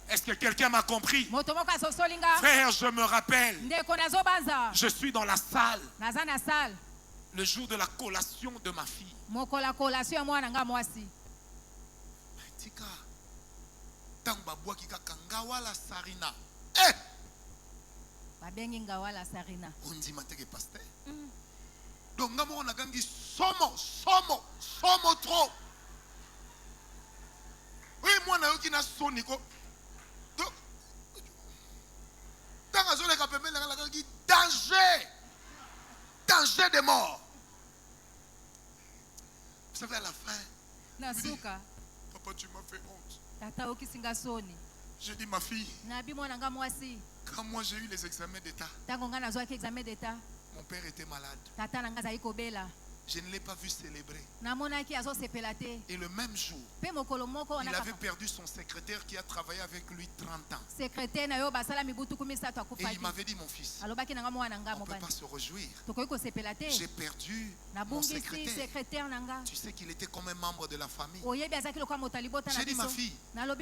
Est-ce que quelqu'un m'a compris? Frère, je me rappelle, je suis dans la salle le jour de la collation de ma fille. On dit pasteur. Donc on a gagné somo trop. Oui, moi na yoki na soniko. Donc danger de mort. Vous savez à la fin, dit, papa, tu m'as fait honte. J'ai dit, ma fille, quand moi j'ai eu les examens d'état, mon père était malade. Je ne l'ai pas vu célébrer. Et le même jour, il avait perdu son secrétaire qui a travaillé avec lui 30 ans. Et il m'avait dit, mon fils, on ne peut pas se réjouir. J'ai perdu mon secrétaire. Tu sais qu'il était comme un membre de la famille. J'ai dit, ma fille, toi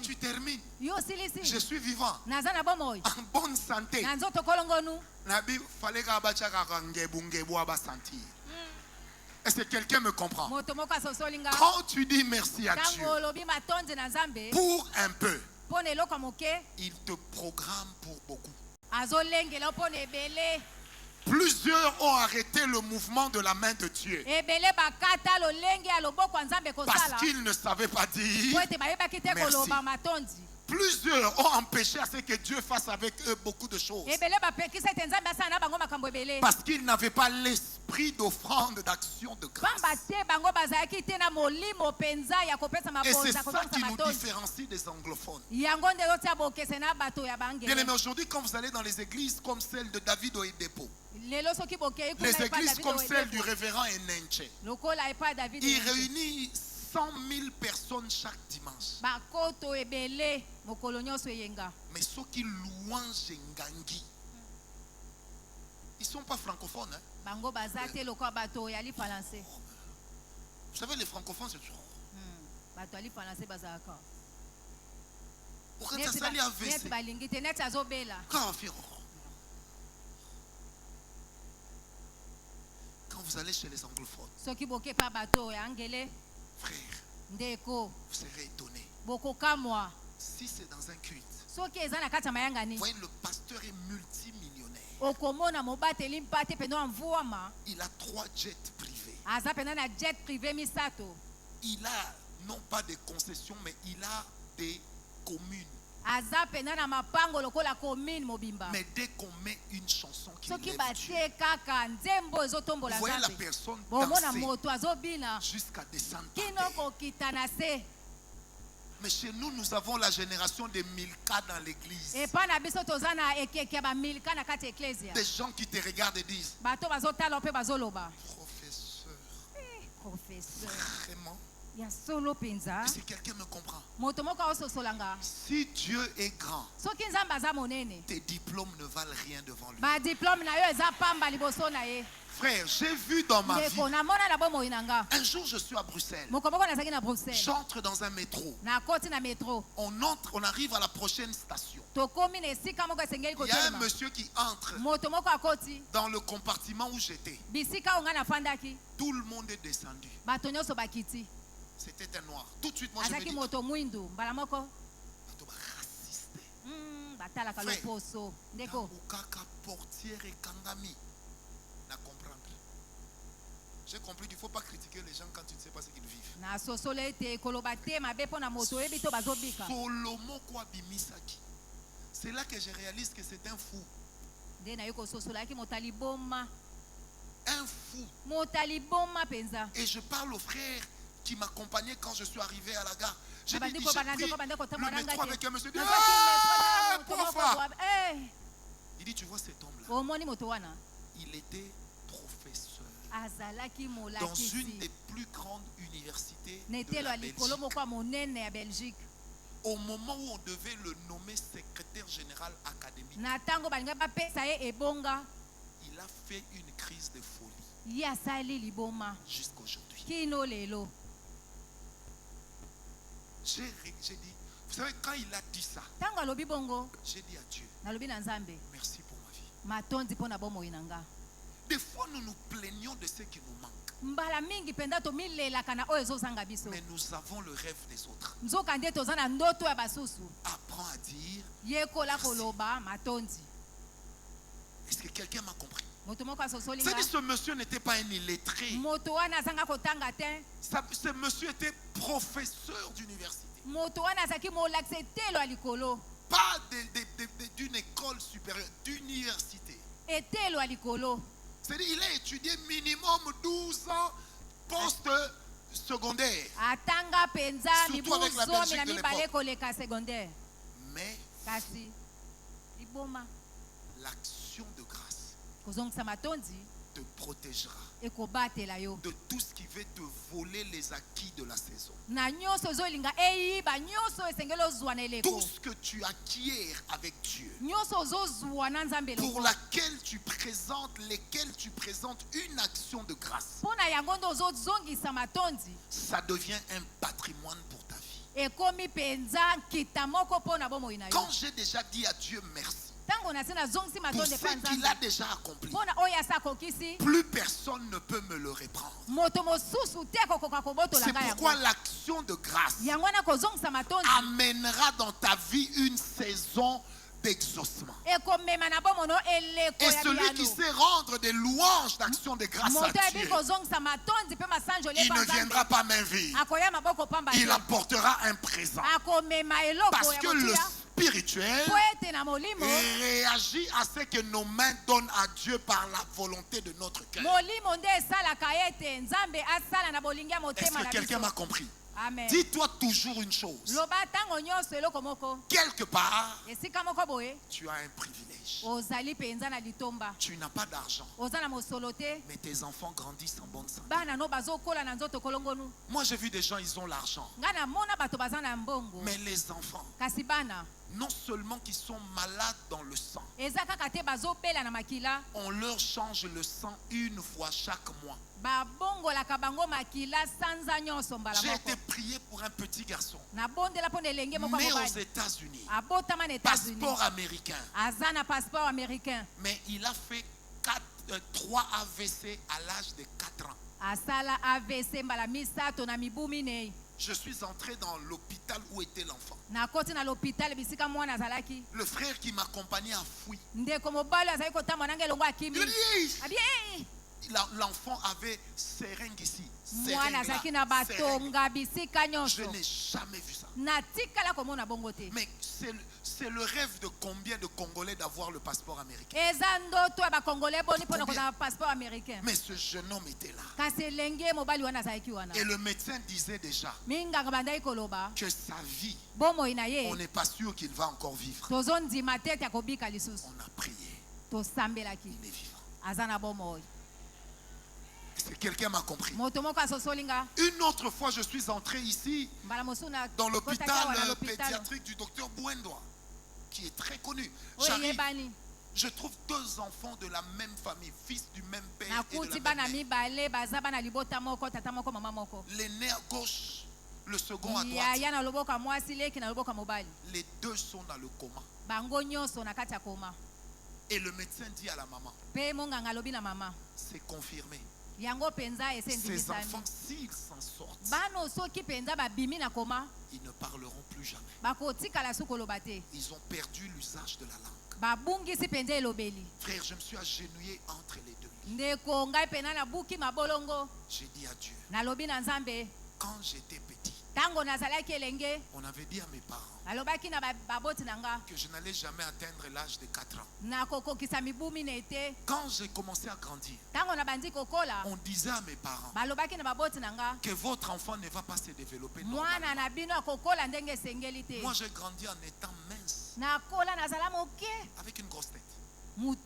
tu termines. Je suis vivant, en bonne santé. Il fallait que sentir. Est-ce que quelqu'un me comprend? Quand tu dis merci à Dieu pour un peu, il te programme pour beaucoup. Plusieurs ont arrêté le mouvement de la main de Dieu parce qu'ils ne savaient pas dire merci. Plusieurs ont empêché à ce que Dieu fasse avec eux beaucoup de choses parce qu'ils n'avaient pas l'esprit d'offrande, d'action de grâce. Et c'est ça qui nous différencie des anglophones. Bien aimé, aujourd'hui, quand vous allez dans les églises comme celle de David Oyedepo, les églises comme celle du révérend Enenche, il réunit 100 000 personnes chaque dimanche. Mais ceux qui louent Ngangi, ils ne sont pas francophones. Hein? Vous savez, les francophones, c'est toujours. Quand vous allez chez les anglophones, frère, vous serez étonné. Si c'est dans un culte, vous voyez, le pasteur est multimillionnaire. Il a 3 jets privés. Il a non pas des concessions, mais il a des communes. Mais dès qu'on met une chanson qui lève Dieu, vous voyez la personne danser jusqu'à descendre par terre. Mais chez nous, nous avons la génération des Milka dans l'église. Des gens qui te regardent et disent, professeur, vraiment? Si quelqu'un me comprend, si Dieu est grand, tes diplômes ne valent rien devant lui. Frère, j'ai vu dans ma vie, un jour je suis à Bruxelles, j'entre dans un métro, on arrive à la prochaine station. Il y a un monsieur qui entre dans le compartiment où j'étais. Tout le monde est descendu. C'était un noir. Tout de suite, moi je me dis, portière et kangami. J'ai compris qu'il ne faut pas critiquer les gens quand tu ne sais pas ce qu'ils vivent. Solomo kwa bimisaki. C'est là que je réalise que c'est un fou. Un fou. Et je parle aux frères qui m'accompagnaient quand je suis arrivé à la gare. J'ai dit, j'ai pris le métro avec un monsieur. Il dit, tu vois cet homme-là, il était professeur dans une des plus grandes universités de la Belgique. Au moment où on devait le nommer secrétaire général académique, il a fait une crise de folie jusqu'à aujourd'hui. J'ai dit, vous savez, quand il a dit ça, j'ai dit à Dieu, merci pour ma vie. Des fois, nous nous plaignons de ce qui nous manque. Mais nous avons le rêve des autres. Apprends à dire merci. Est-ce que quelqu'un m'a compris? C'est-à-dire ce monsieur n'était pas un illettré. Ce monsieur était professeur d'université. Pas d'une école supérieure, d'université. C'est-à-dire il a étudié minimum 12 ans post-secondaire. Surtout avec la Belgique de l'époque. Mais l'action de grâce te protégera de tout ce qui veut te voler les acquis de la saison. Tout ce que tu acquiers avec Dieu, pour lesquels tu présentes une action de grâce, ça devient un patrimoine pour ta vie. Quand j'ai déjà dit à Dieu merci pour ce qu'il a déjà accompli, plus personne ne peut me le reprendre. C'est pourquoi l'action de grâce amènera dans ta vie une saison d'exaucement. Et celui qui sait rendre des louanges d'action de grâce à Dieu, il ne viendra pas main vide. Il apportera un présent. Parce que le spirituel réagit à ce que nos mains donnent à Dieu par la volonté de notre cœur. Est-ce que quelqu'un m'a compris? Dis-toi toujours une chose. Quelque part, tu as un privilège. Tu n'as pas d'argent, mais tes enfants grandissent en bonne santé. Moi, j'ai vu des gens, ils ont l'argent, mais les enfants, non seulement qu'ils sont malades dans le sang, on leur change le sang une fois chaque mois. J'ai été prié pour un petit garçon né aux États-Unis, passeport américain, mais il a fait 3 AVC à l'âge de 4 ans. Je suis entré dans l'hôpital où était l'enfant. Le frère qui m'accompagnait a fui. L'enfant avait seringue ici. Je n'ai jamais vu ça. Mais c'est le rêve de combien de Congolais d'avoir le passeport américain. Mais ce jeune homme était là. Et le médecin disait déjà que sa vie, on n'est pas sûr qu'il va encore vivre. On a prié. Il est vivant. Est-ce que quelqu'un m'a compris? Une autre fois, je suis entré ici dans l'hôpital pédiatrique du docteur Bouendoa, qui est très connu. J'arrive, je trouve 2 enfants de la même famille, fils du même père et de la même mère. L'aîné à gauche, le second à droite. Les 2 sont dans le coma. Et le médecin dit à la maman, c'est confirmé. Ces enfants, s'ils s'en sortent, ils ne parleront plus jamais. Ils ont perdu l'usage de la langue. Frère, je me suis agenouillé entre les 2 lits. J'ai dit à Dieu, quand j'étais petit, On avait dit à mes parents que je n'allais jamais atteindre l'âge de 4 ans. Quand j'ai commencé à grandir, on disait à mes parents que votre enfant ne va pas se développer normalement. Moi j'ai grandi en étant mince, avec une grosse tête. Il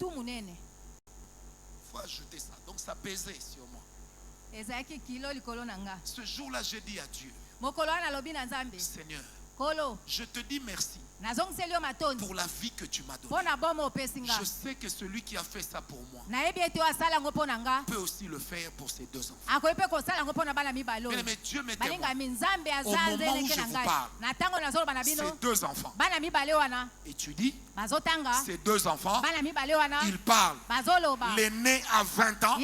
faut ajouter ça. Donc ça pesait sur moi. Ce jour-là, j'ai dit à Dieu, Seigneur, je te dis merci pour la vie que tu m'as donnée. Je sais que celui qui a fait ça pour moi peut aussi le faire pour ses 2 enfants. Bien aimé, Dieu m'est témoin. Au moment où je vous parle, ces 2 enfants, et tu dis, ces 2 enfants, ils parlent. L'aîné a 20 ans,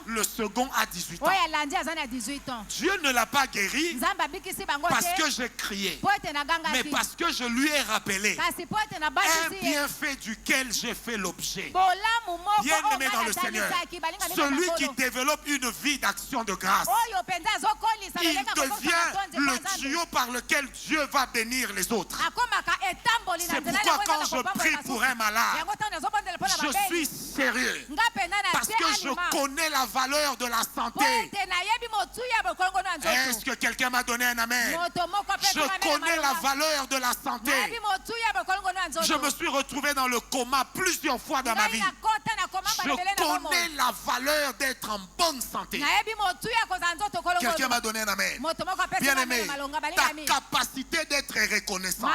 le second a 18 ans. Dieu ne l'a pas guéri parce que j'ai crié, mais parce que je lui ai rappelé un bienfait duquel j'ai fait l'objet. Bien-aimé dans le Seigneur, celui qui développe une vie d'action de grâce, il devient le tuyau par lequel Dieu va bénir les autres. C'est pourquoi quand je prie pour un malade, je suis sérieux parce que je connais la valeur de la santé. Est-ce que quelqu'un m'a donné un amen? Je connais la valeur de la santé. Je me suis retrouvé dans le coma plusieurs fois dans ma vie. Je connais la valeur d'être en bonne santé. Quelqu'un m'a donné un amen. Bien aimé, ta capacité d'être reconnaissant,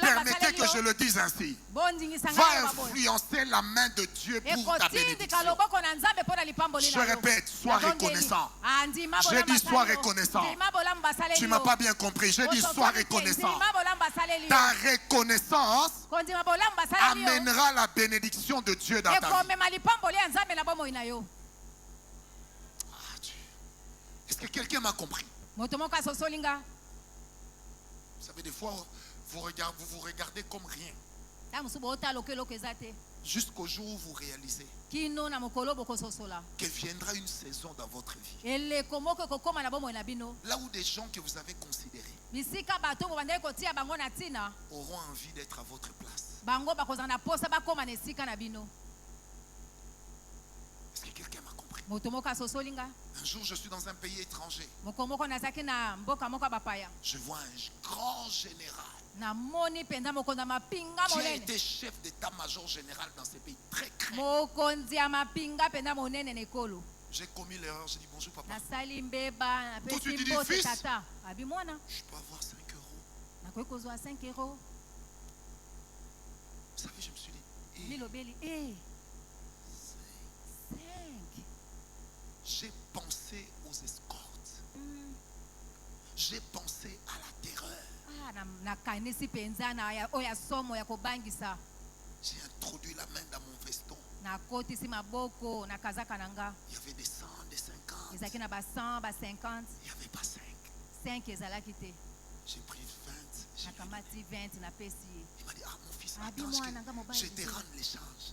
permettez que je le dise ainsi, va influencer la main de Dieu pour ta bénédiction. Je répète, sois reconnaissant. J'ai dit sois reconnaissant. Tu ne m'as pas bien compris. J'ai dit sois reconnaissant. Ta reconnaissance amènera la bénédiction de Dieu dans ta vie. Est-ce que quelqu'un m'a compris? Vous savez, des fois, vous vous regardez comme rien. Jusqu'au jour où vous réalisez que viendra une saison dans votre vie. Là où des gens que vous avez considérés auront envie d'être à votre place. Est-ce que quelqu'un m'a compris? Un jour, je suis dans un pays étranger. Je vois un grand général qui a été chef d'état-major général dans ces pays très craints. J'ai commis l'erreur, j'ai dit bonjour papa. Quand tu dis fils, je peux avoir 5 euros. Vous savez, je me suis dit, j'ai pensé aux escortes. J'ai pensé à la terreur. J'ai introduit la main dans mon veston. Il y avait des 100, des 50. Il n'y avait pas 5. J'ai pris 20. Il m'a dit, mon fils, attends, je te rends l'échange.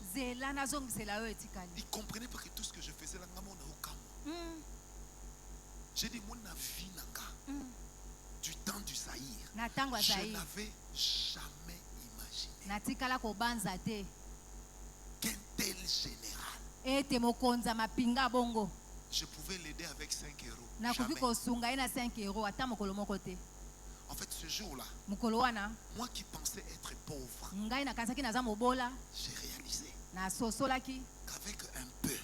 Il comprenait pas que tout ce que je faisais là, j'ai dit, mon vie, du temps du Zaïre, je n'avais jamais imaginé qu'un tel général, je pouvais l'aider avec 5 euros. Jamais. En fait, ce jour-là, moi qui pensais être pauvre, j'ai réalisé qu'avec un peu,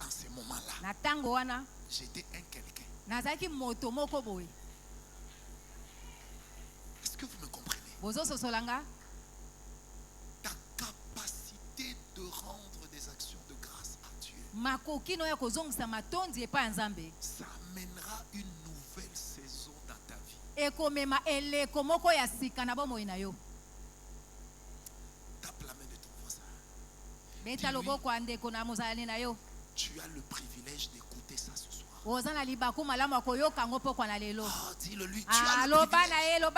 en ce moment-là, j'étais un quelqu'un. Est-ce que vous me comprenez? Ta capacité de rendre des actions de grâce à Dieu, ça amènera une nouvelle saison dans ta vie. Tape la main de ton voisin. Tu as le privilège d'écouter ça ce soir. Oh, dis-le lui, tu as le privilège.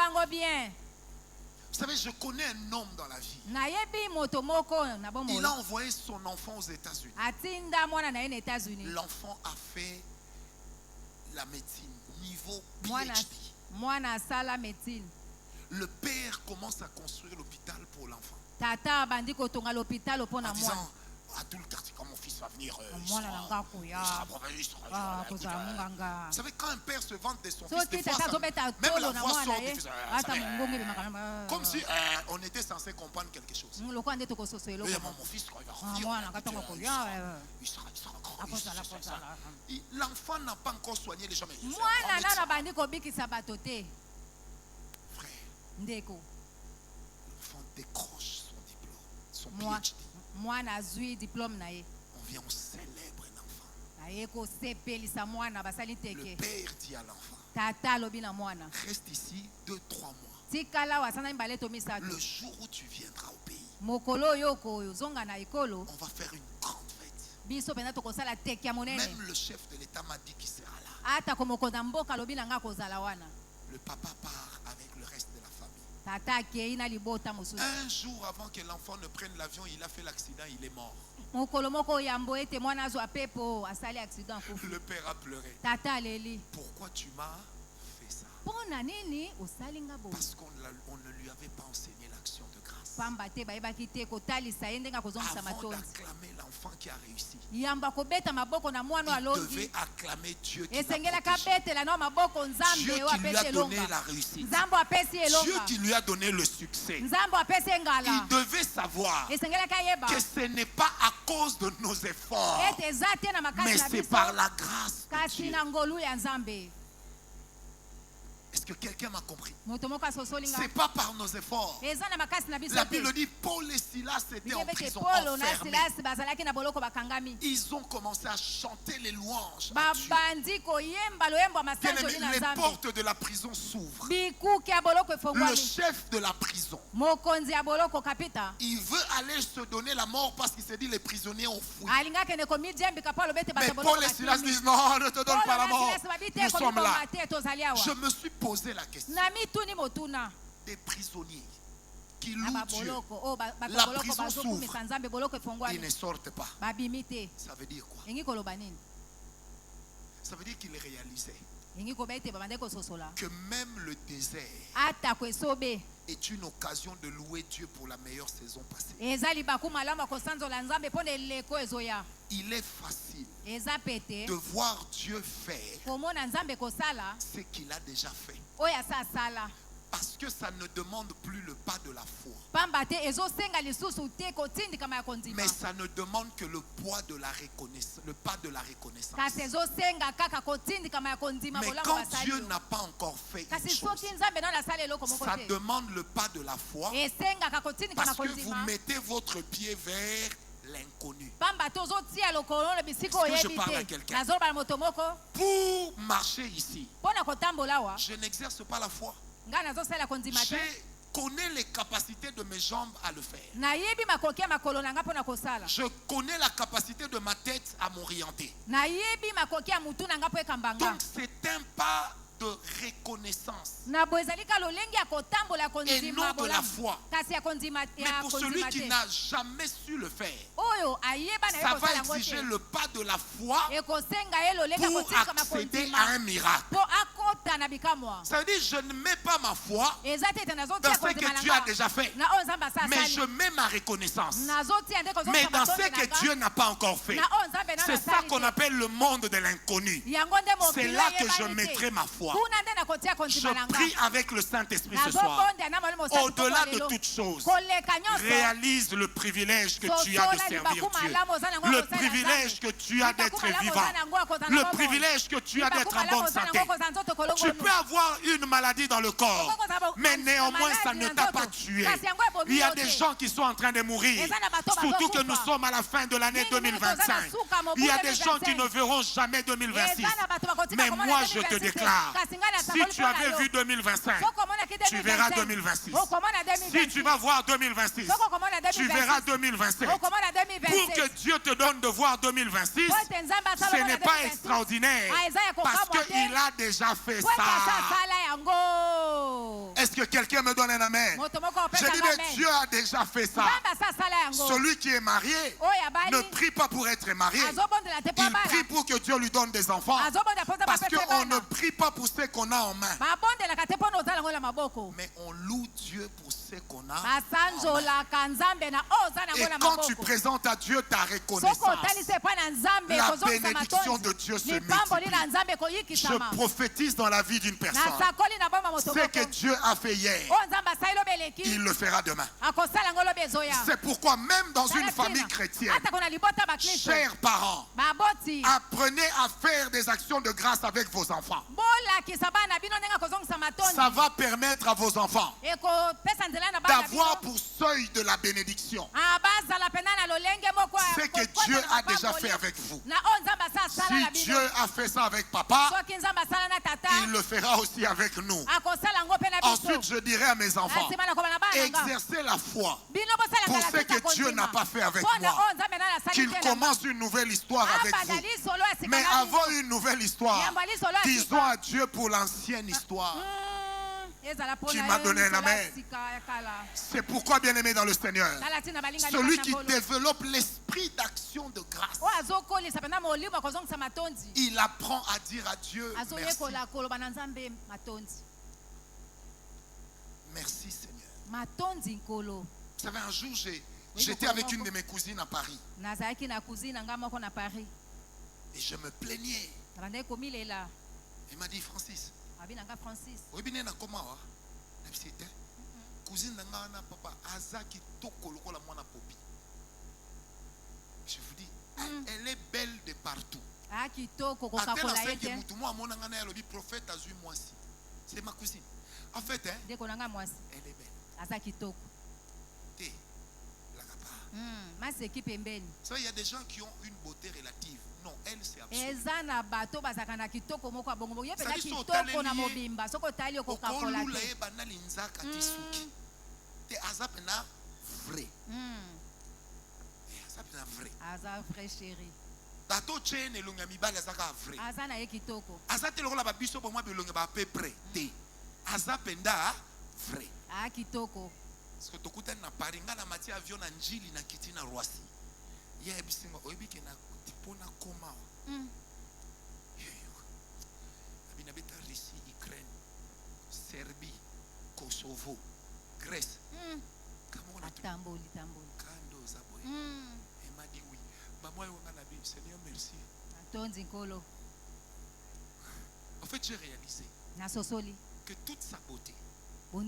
Vous savez, je connais un homme dans la vie. Il a envoyé son enfant aux États-Unis. L'enfant a fait la médecine. niveau Mwana PhD. mwana sala médecine. Le père commence à construire l'hôpital pour l'enfant. Tata bandi kotonga l'hôpital pour na En disant mwana. à tout le quartier, quand mon fils va venir, il Mwana sera nanga kuya. écoute, Kozala munganga. vous savez, quand un père se vante de son So fils, des ti fois, tata ça- zobeta même la tolo na voix mwana sort ye. du fils. Ata mungongi bimakamba. Comme si on était censé comprendre quelque chose. Lokwa ndete kososo eloko. Et mon fils, quand il va revenir, Mwana ngatanga kuya. il sera grand. Akozala kozala. L'enfant n'a pas encore soigné les gens. Mais il est un grand Mwana médecin. nana bandi kobikisa bato te. Frère, Ndeko. l'enfant décroche son diplôme, son Mwa- PhD. Mwana azwi diplôme na ye. On vient, on célèbre un enfant. Na ye kosepelisa mwana basali Le teke. père dit à l'enfant, Tata alobi na mwana. reste ici 2-3 mois. Tikala wasana mibale to misato. Le jour où tu viendras au pays, Mokolo oyo kozonga na ekolo. on va faire une grande fête. Biso pena tokosala teke ya monene. Même le chef de l'État m'a dit qu'il sera là. Ata komokonza mboka alobi na nga kozala wana. Le papa part avec le reste de la famille. Tata akei na libota mosusu. Un jour avant que l'enfant ne prenne l'avion, il a fait l'accident, il est mort. Mokolo moko yambo ete mwana azwa pepo asali accident kufu. Le père a pleuré. Tata aleli. Pourquoi tu m'as fait ça? Pona nini osali nga bo? Parce qu'on ne lui avait pas enseigné l'action de grâce. Pamba te bayebaki te kotalisa ye ndenge akozongisa Avant matonzi. d'acclamer l'enfant qui a réussi, Yamba kobeta maboko na mwana il alongi. devait acclamer Dieu qui l'a Esengelaka protégé. betela na maboko nzambe Dieu oyo qui lui a apesi donné elonga. la réussite. Nzambe apesi Dieu elonga. qui lui a donné le succès. Nzambe apesi engala. Il devait savoir Esengelaka yeba. que ce n'est pas à cause de nos efforts, Ete eza te na mais makasi na c'est biso. par la grâce de Kasi Dieu. na ngolu ya nzambe. Est-ce que quelqu'un m'a compris? Moto moko asosoli nga. C'est pas par nos efforts. Eza na makasi na biso La te. Bible dit Paul et Silas étaient en Bikebete prison, Paulo na enfermés. Silas bazalaki na boloko bakangami. Ils ont commencé à chanter les louanges à Dieu. Babandi koyemba loyembo ya masanjoli na Les nzambe. portes de la prison s'ouvrent. Bikuki ya boloko Le efongwami. chef de la prison, Mokonzi ya boloko kapita. il veut aller se donner la mort parce qu'il s'est dit les prisonniers ont fui. Alinga kende komijembika Paulo bete Mais bato boloko Paul et Silas bakimi. disent non, ne te donne pas la Paulo mort. na Silas babi te Nous sommes là. komiboma te tozali awa. Je me suis posé la question. Na mituni motuna. Des prisonniers qui Na louent Dieu, baboloko o bato La boloko prison bazokumisa nzambe boloko ils efongwami. ne sortent pas. Babimi te. Ça veut dire quoi? Engi koloba nini? Ça veut dire qu'ils réalisaient Engi koba ete babande kososola. que même le désert Atako esobe. est une occasion de louer Dieu pour la meilleure saison passée. Eza libaku malamu ya kosanzola nzambe mpo na eleko ezoya. Il est facile Eza pete. de voir Dieu faire Komona nzambe kosala ce qu'il a déjà fait. oyo asa asala. Parce que ça ne demande plus le pas de la foi. Pamba te ezosenga lisusu te kotindikama ya kondima. Mais ça ne demande que le poids de la reconnaissance, le pas de la reconnaissance. Kasi ezosenga kaka kotindikama ya kondima Mais bolango quand basali Dieu yo. n'a pas encore fait une Kasi chose, soki nzambe nano asala eloko moko ça te. demande le pas de la foi Esengaka kotindikama parce que vous kondima. mettez votre pied vers l'inconnu. Pamba te ozotia lokolo na bisika Est-ce que je oyebi parle à te. quelqu'un? Nazoloba na moto moko. Pour marcher ici, Mpo na kotambola awa. je n'exerce pas la foi. Ngai nazosala kondima te. Je connais les capacités de mes jambes à le faire. Nayebi makoki ya makolo na nga mpo na kosala. Je connais la capacité de ma tête à m'orienter. Nayebi makoki ya mutu na nga mpo ekamba nga. Donc c'est un pas de reconnaissance. Na bo ezali ka lolenge ya kotambola ya Et non kondima de la bolamu. foi. Kasi ya kondima Mais ya pour celui kondima qui te. n'a jamais su le faire, Oyo ayeba na ye ça va kosala yango exiger te. le pas de la foi Ekosenga ye lolenge ya pour kotika accéder makondima. à un miracle. Po akota na bikamwa. Ça veut dire je ne mets pas ma foi Eza te ete dans nazotia ce kondima que na Dieu a nga. déjà fait, Na oyo nzambe asa mais je asali. mets ma reconnaissance. Nazotia nde kozongisa Mais dans matondi ce na que nga. Dieu n'a pas encore fait, Na oyo nzambe nano c'est ça asali qu'on te. appelle le monde de l'inconnu. Yango nde C'est mokili là que oyebani je te. mettrai ma foi. Kuna nde nakotia Je kondima na nga. prie avec le Saint-Esprit ce soir. Nazobonda na molimo osantu Au-delà mpo de lelo. toutes choses, Koleka nyonso. réalise le privilège que tu as de servir Dieu. Le privilège que tu as d'être vivant. Le privilège que tu as d'être en bonne santé. Tu peux avoir une maladie dans le corps, mais néanmoins ça ne t'a pas tué. Il y a des gens qui sont en train de mourir, surtout que nous sommes à la fin de l'année 2025. Il y a des gens qui ne verront jamais 2026. Mais moi je te déclare, si tu avais vu 2025, tu verras 2026. Si tu vas voir 2026, tu verras 2027. Pour que Dieu te donne de voir 2026, ce n'est pas extraordinaire parce qu'il a déjà fait ça? Est-ce que quelqu'un me donne un amen? Je dis, mais Dieu a déjà fait ça. Celui qui est marié ne prie pas pour être marié. Il prie pour que Dieu lui donne des enfants. Parce qu'on ne prie pas pour ce qu'on a en main. Mais on loue Dieu pour ce qu'on a en main. Et quand tu présentes à Dieu ta reconnaissance, la bénédiction de Dieu se multiplie. Je prophétise dans la vie d'une personne. Ce que Dieu a fait hier, il le fera demain. C'est pourquoi même dans une famille chrétienne, chers parents, apprenez à faire des actions de grâce avec vos enfants. Ça va permettre à vos enfants d'avoir pour seuil de la bénédiction ce que Dieu a déjà fait avec vous. Si Dieu a fait ça avec papa, il le fera aussi avec nous. Ensuite, je dirai à mes enfants, exercez la foi pour ce que Dieu n'a pas fait avec moi. Qu'il commence une nouvelle histoire avec vous. Mais avant une nouvelle histoire, disons à Dieu pour l'ancienne histoire qui m'a donné un amen. C'est pourquoi, bien aimé dans le Seigneur, celui qui développe l'esprit d'action de grâce, il apprend à dire à Dieu merci. Merci Seigneur. Vous savez, un jour j'étais avec une de mes cousines à Paris. Et je me plaignais. Il m'a dit, Francis, cousine na papa azaki tokolo la mwana popi. Je vous dis, elle est belle de partout. Prophète a vu moi aussi. C'est ma cousine. En fait, elle est belle. Ça, il y a des gens qui ont une beauté relative. Non, elle c'est absolu. Vrai chéri. Tato chain et longa mibali azaka vrai. Azate lokola ba biso bo mwa bilonga ba peu près. Te. Azapenda vrai. Kitoko. Parce que tokuta na Paris nga na mati avion na njili na kiti na Roissy. Ya ebisinga oyebike na tipona koma. Abina beta Russie, Ukraine, Serbie, Kosovo, Grèce. Tamboli. Kando zaboy. Elle m'a dit oui. Moi, Seigneur, merci. En fait, j'ai réalisé que toute sa beauté ne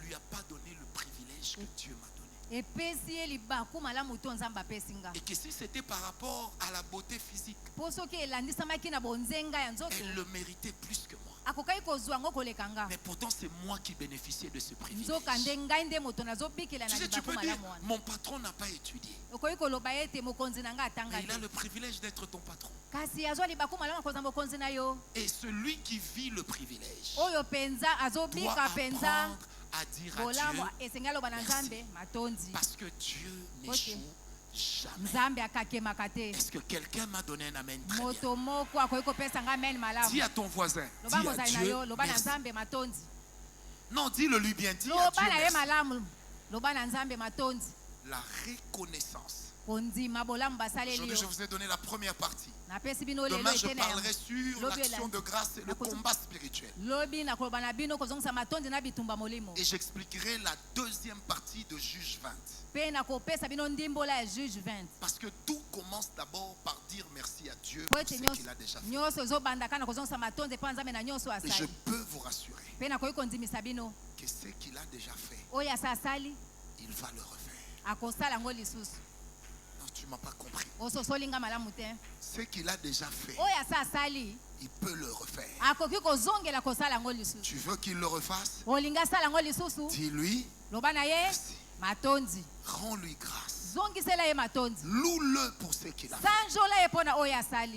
lui a pas donné le privilège que Dieu m'a donné. Et que si c'était par rapport à la beauté physique, elle le méritait plus que moi. Mais pourtant, c'est moi qui bénéficiais de ce privilège. Tu sais, tu peux dire, mon patron n'a pas étudié. Mais il a le privilège d'être ton patron. Et celui qui vit le privilège doit apprendre à dire à Dieu merci. Parce que Dieu n'échoue jamais. Est-ce que quelqu'un m'a donné un amen très bien? Dis à ton voisin, dis à Dieu merci. Non, dis-le-lui bien, dis à Dieu merci. La reconnaissance. Aujourd'hui, je vous ai donné la première partie. Demain, je parlerai sur l'action de grâce et le combat spirituel. Et j'expliquerai la deuxième partie de Juge 20. Parce que tout commence d'abord par dire merci à Dieu pour ce qu'il a déjà fait. Et je peux vous rassurer que ce qu'il a déjà fait, il va le refaire. Non, tu ne m'as pas compris. Ce qu'il a déjà fait, il peut le refaire. Tu veux qu'il le refasse? Dis-lui merci. Rends-lui grâce. Loue-le pour ce qu'il a fait.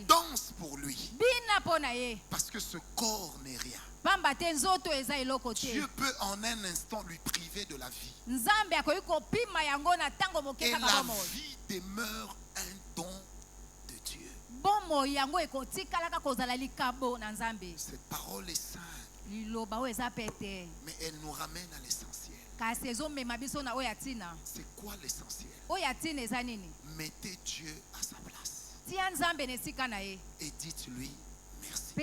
Danse pour lui. Parce que ce corps n'est rien. Dieu peut en un instant lui priver de la vie. Et la vie demeure un don de Dieu. Cette parole est sainte, mais elle nous ramène à l'essentiel. C'est quoi l'essentiel? Mettez Dieu à sa place et dites-lui merci.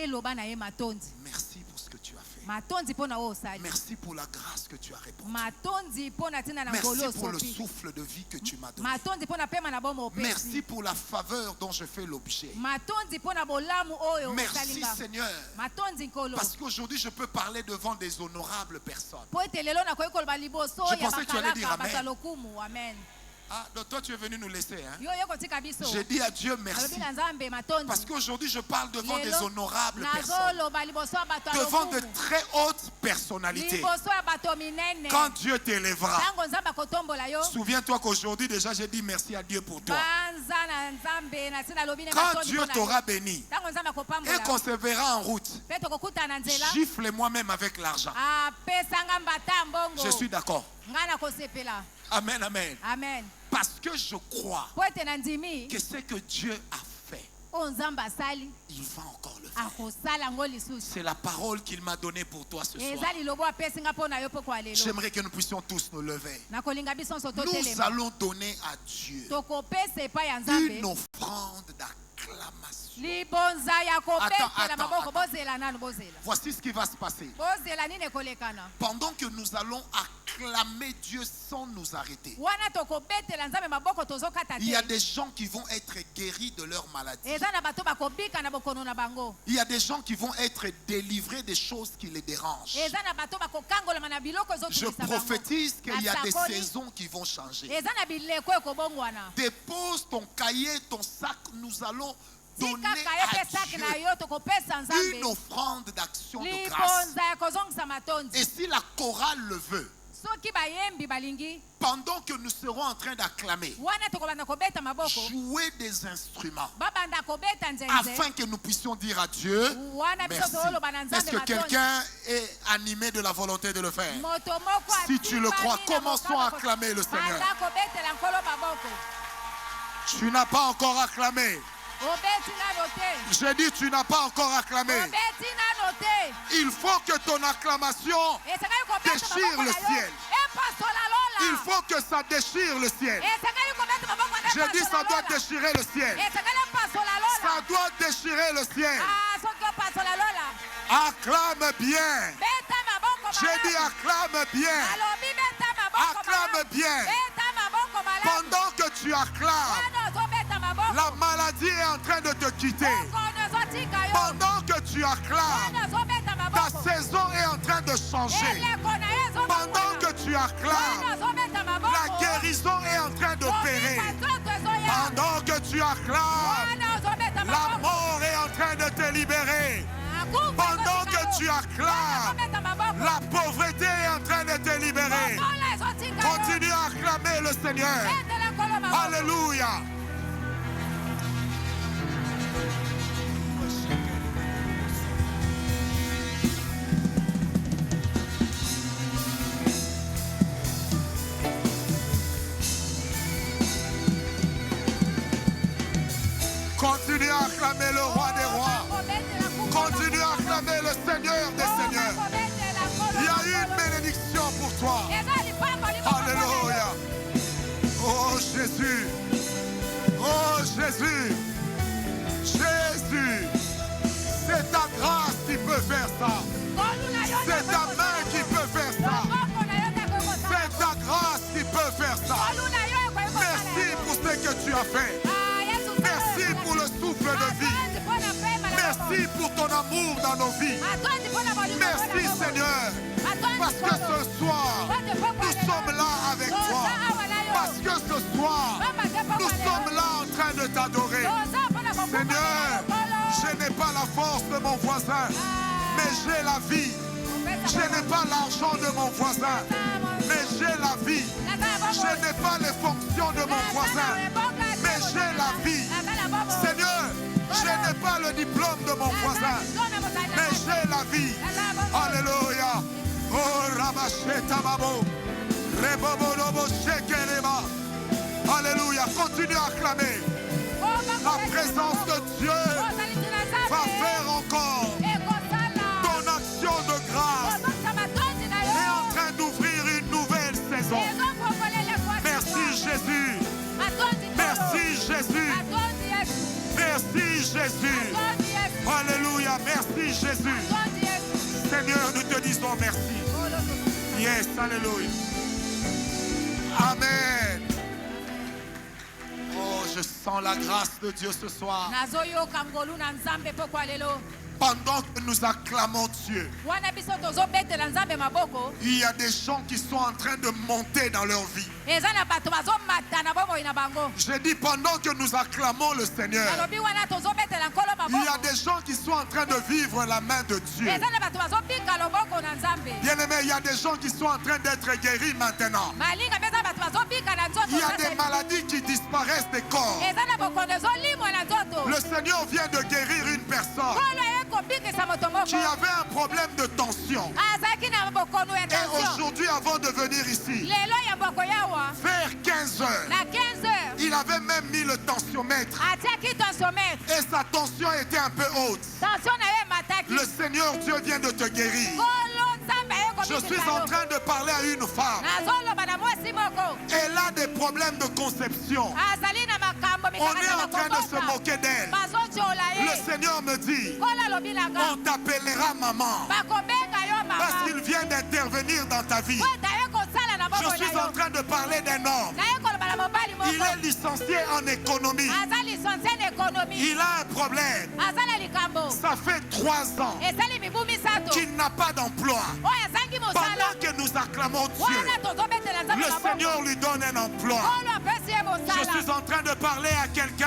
Merci pour ce que tu as fait. Merci pour la grâce que tu as répandue. Merci pour le souffle de vie que tu m'as donné. Merci pour la faveur dont je fais l'objet. Merci Seigneur. Parce qu'aujourd'hui je peux parler devant des honorables personnes. Je pensais que tu allais dire Amen. Ah, donc toi tu es venu nous laisser. Hein? J'ai dit à Dieu merci. Parce qu'aujourd'hui je parle devant des honorables personnes. Devant de très hautes personnalités. Quand Dieu t'élèvera. Souviens-toi qu'aujourd'hui déjà j'ai dit merci à Dieu pour toi. Quand Dieu t'aura béni et qu'on se verra en route, gifle moi-même avec l'argent. Je suis d'accord. Amen, amen. Amen. Parce que je crois que ce que Dieu a fait, il va encore le faire. C'est la parole qu'il m'a donnée pour toi ce soir. J'aimerais que nous puissions tous nous lever. Nous allons donner à Dieu une offrande d'acclamation. Attends. Voici ce qui va se passer. Pendant que nous allons acclamer Dieu sans nous arrêter, il y a des gens qui vont être guéris de leur maladie. Il y a des gens qui vont être délivrés des choses qui les dérangent. Je prophétise qu'il y a des saisons qui vont changer. Dépose ton cahier, ton sac, nous allons donner à Dieu une offrande d'action de grâce. Et si la chorale le veut, pendant que nous serons en train d'acclamer, jouer des instruments afin que nous puissions dire à Dieu merci. Est-ce que quelqu'un est animé de la volonté de le faire? Si tu le crois, commençons à acclamer le Seigneur. Tu n'as pas encore acclamé. J'ai dit tu n'as pas encore acclamé. Il faut que ton acclamation déchire le ciel. Il faut que ça déchire le ciel. J'ai dit ça doit déchirer le ciel. Ça doit déchirer le ciel. Acclame bien. J'ai dit acclame bien. Acclame bien. Pendant que tu acclames, la maladie est en train de te quitter. Pendant que tu acclames, ta saison est en train de changer. Pendant que tu acclames, la guérison est en train d'opérer. Pendant que tu acclames, la mort est en train de te libérer. Pendant que tu acclames, la pauvreté est en train de te libérer. Continue à acclamer le Seigneur. Alléluia. Continue à acclamer le roi des rois. Continue à acclamer le Seigneur des seigneurs. Il y a une bénédiction pour toi. Alléluia. Oh Jésus. Oh Jésus. Jésus. C'est ta grâce qui peut faire ça. C'est ta main qui peut faire ça. C'est ta grâce qui peut faire ça. Merci pour ce que tu as fait. Merci pour le souffle de vie. Merci pour ton amour dans nos vies. Merci Seigneur. Parce que ce soir, nous sommes là avec toi. Parce que ce soir, nous sommes là en train de t'adorer. Seigneur, je n'ai pas la force de mon voisin, mais j'ai la vie. Je n'ai pas l'argent de mon voisin, mais j'ai la vie. Je n'ai pas les fonctions de mon voisin, mais j'ai la vie. Seigneur, je n'ai pas le diplôme de mon voisin, mais j'ai la vie. Alléluia. Oh, Rabasheta Babo. Rebobo Lobo Shekeleba. Alléluia. Continue à acclamer. La présence de Dieu va faire encore. Ton action de grâce est en train d'ouvrir une nouvelle saison. Merci Jésus. Merci Jésus. Merci Jésus. Alléluia. Merci Jésus. Seigneur, nous te disons merci. Yes, alléluia. Amen. Oh, je sens la grâce de Dieu ce soir. Pendant que nous acclamons Dieu, il y a des gens qui sont en train de monter dans leur vie. Je dis pendant que nous acclamons le Seigneur, il y a des gens qui sont en train de vivre la main de Dieu. Bien-aimés, il y a des gens qui sont en train d'être guéris maintenant. Il y a des maladies qui disparaissent des corps. Le Seigneur vient de guérir une personne qui avait un problème de tension. Et aujourd'hui, avant de venir ici, vers 15 heures, il avait même mis le tensiomètre. Et sa tension était un peu haute. Le Seigneur Dieu vient de te guérir. Je suis en train de parler à une femme. Elle a des problèmes de conception. On est en train de se moquer d'elle. Le Seigneur me dit, on t'appellera maman. Parce qu'il vient d'intervenir dans ta vie. Je suis en train de parler d'un homme. Il est licencié en économie. Il a un problème. Ça fait 3 ans qu'il n'a pas d'emploi. Pendant que nous acclamons Dieu, le Seigneur lui donne un emploi. Je suis en train de parler à quelqu'un.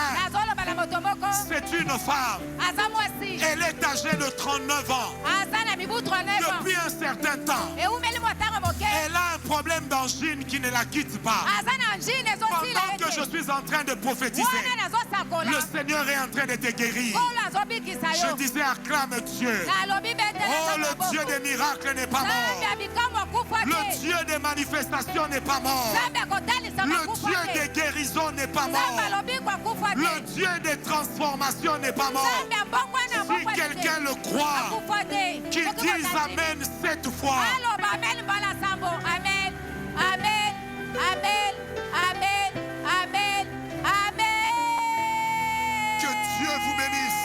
C'est une femme. Elle est âgée de 39 ans. Depuis un certain temps, elle a un problème d'angine qui ne la quitte pas. Pendant que je suis en train de prophétiser, le Seigneur est en train de te guérir. Je disais, acclame Dieu. Oh, le Dieu des miracles n'est pas mort. Le Dieu des manifestations n'est pas mort. Le Dieu des guérisons n'est pas mort. Le Dieu des transformations n'est pas mort. Si quelqu'un le croit, qu'il dise Amen 7 fois. Amen, amen, amen, amen, amen, amen. Que Dieu vous bénisse.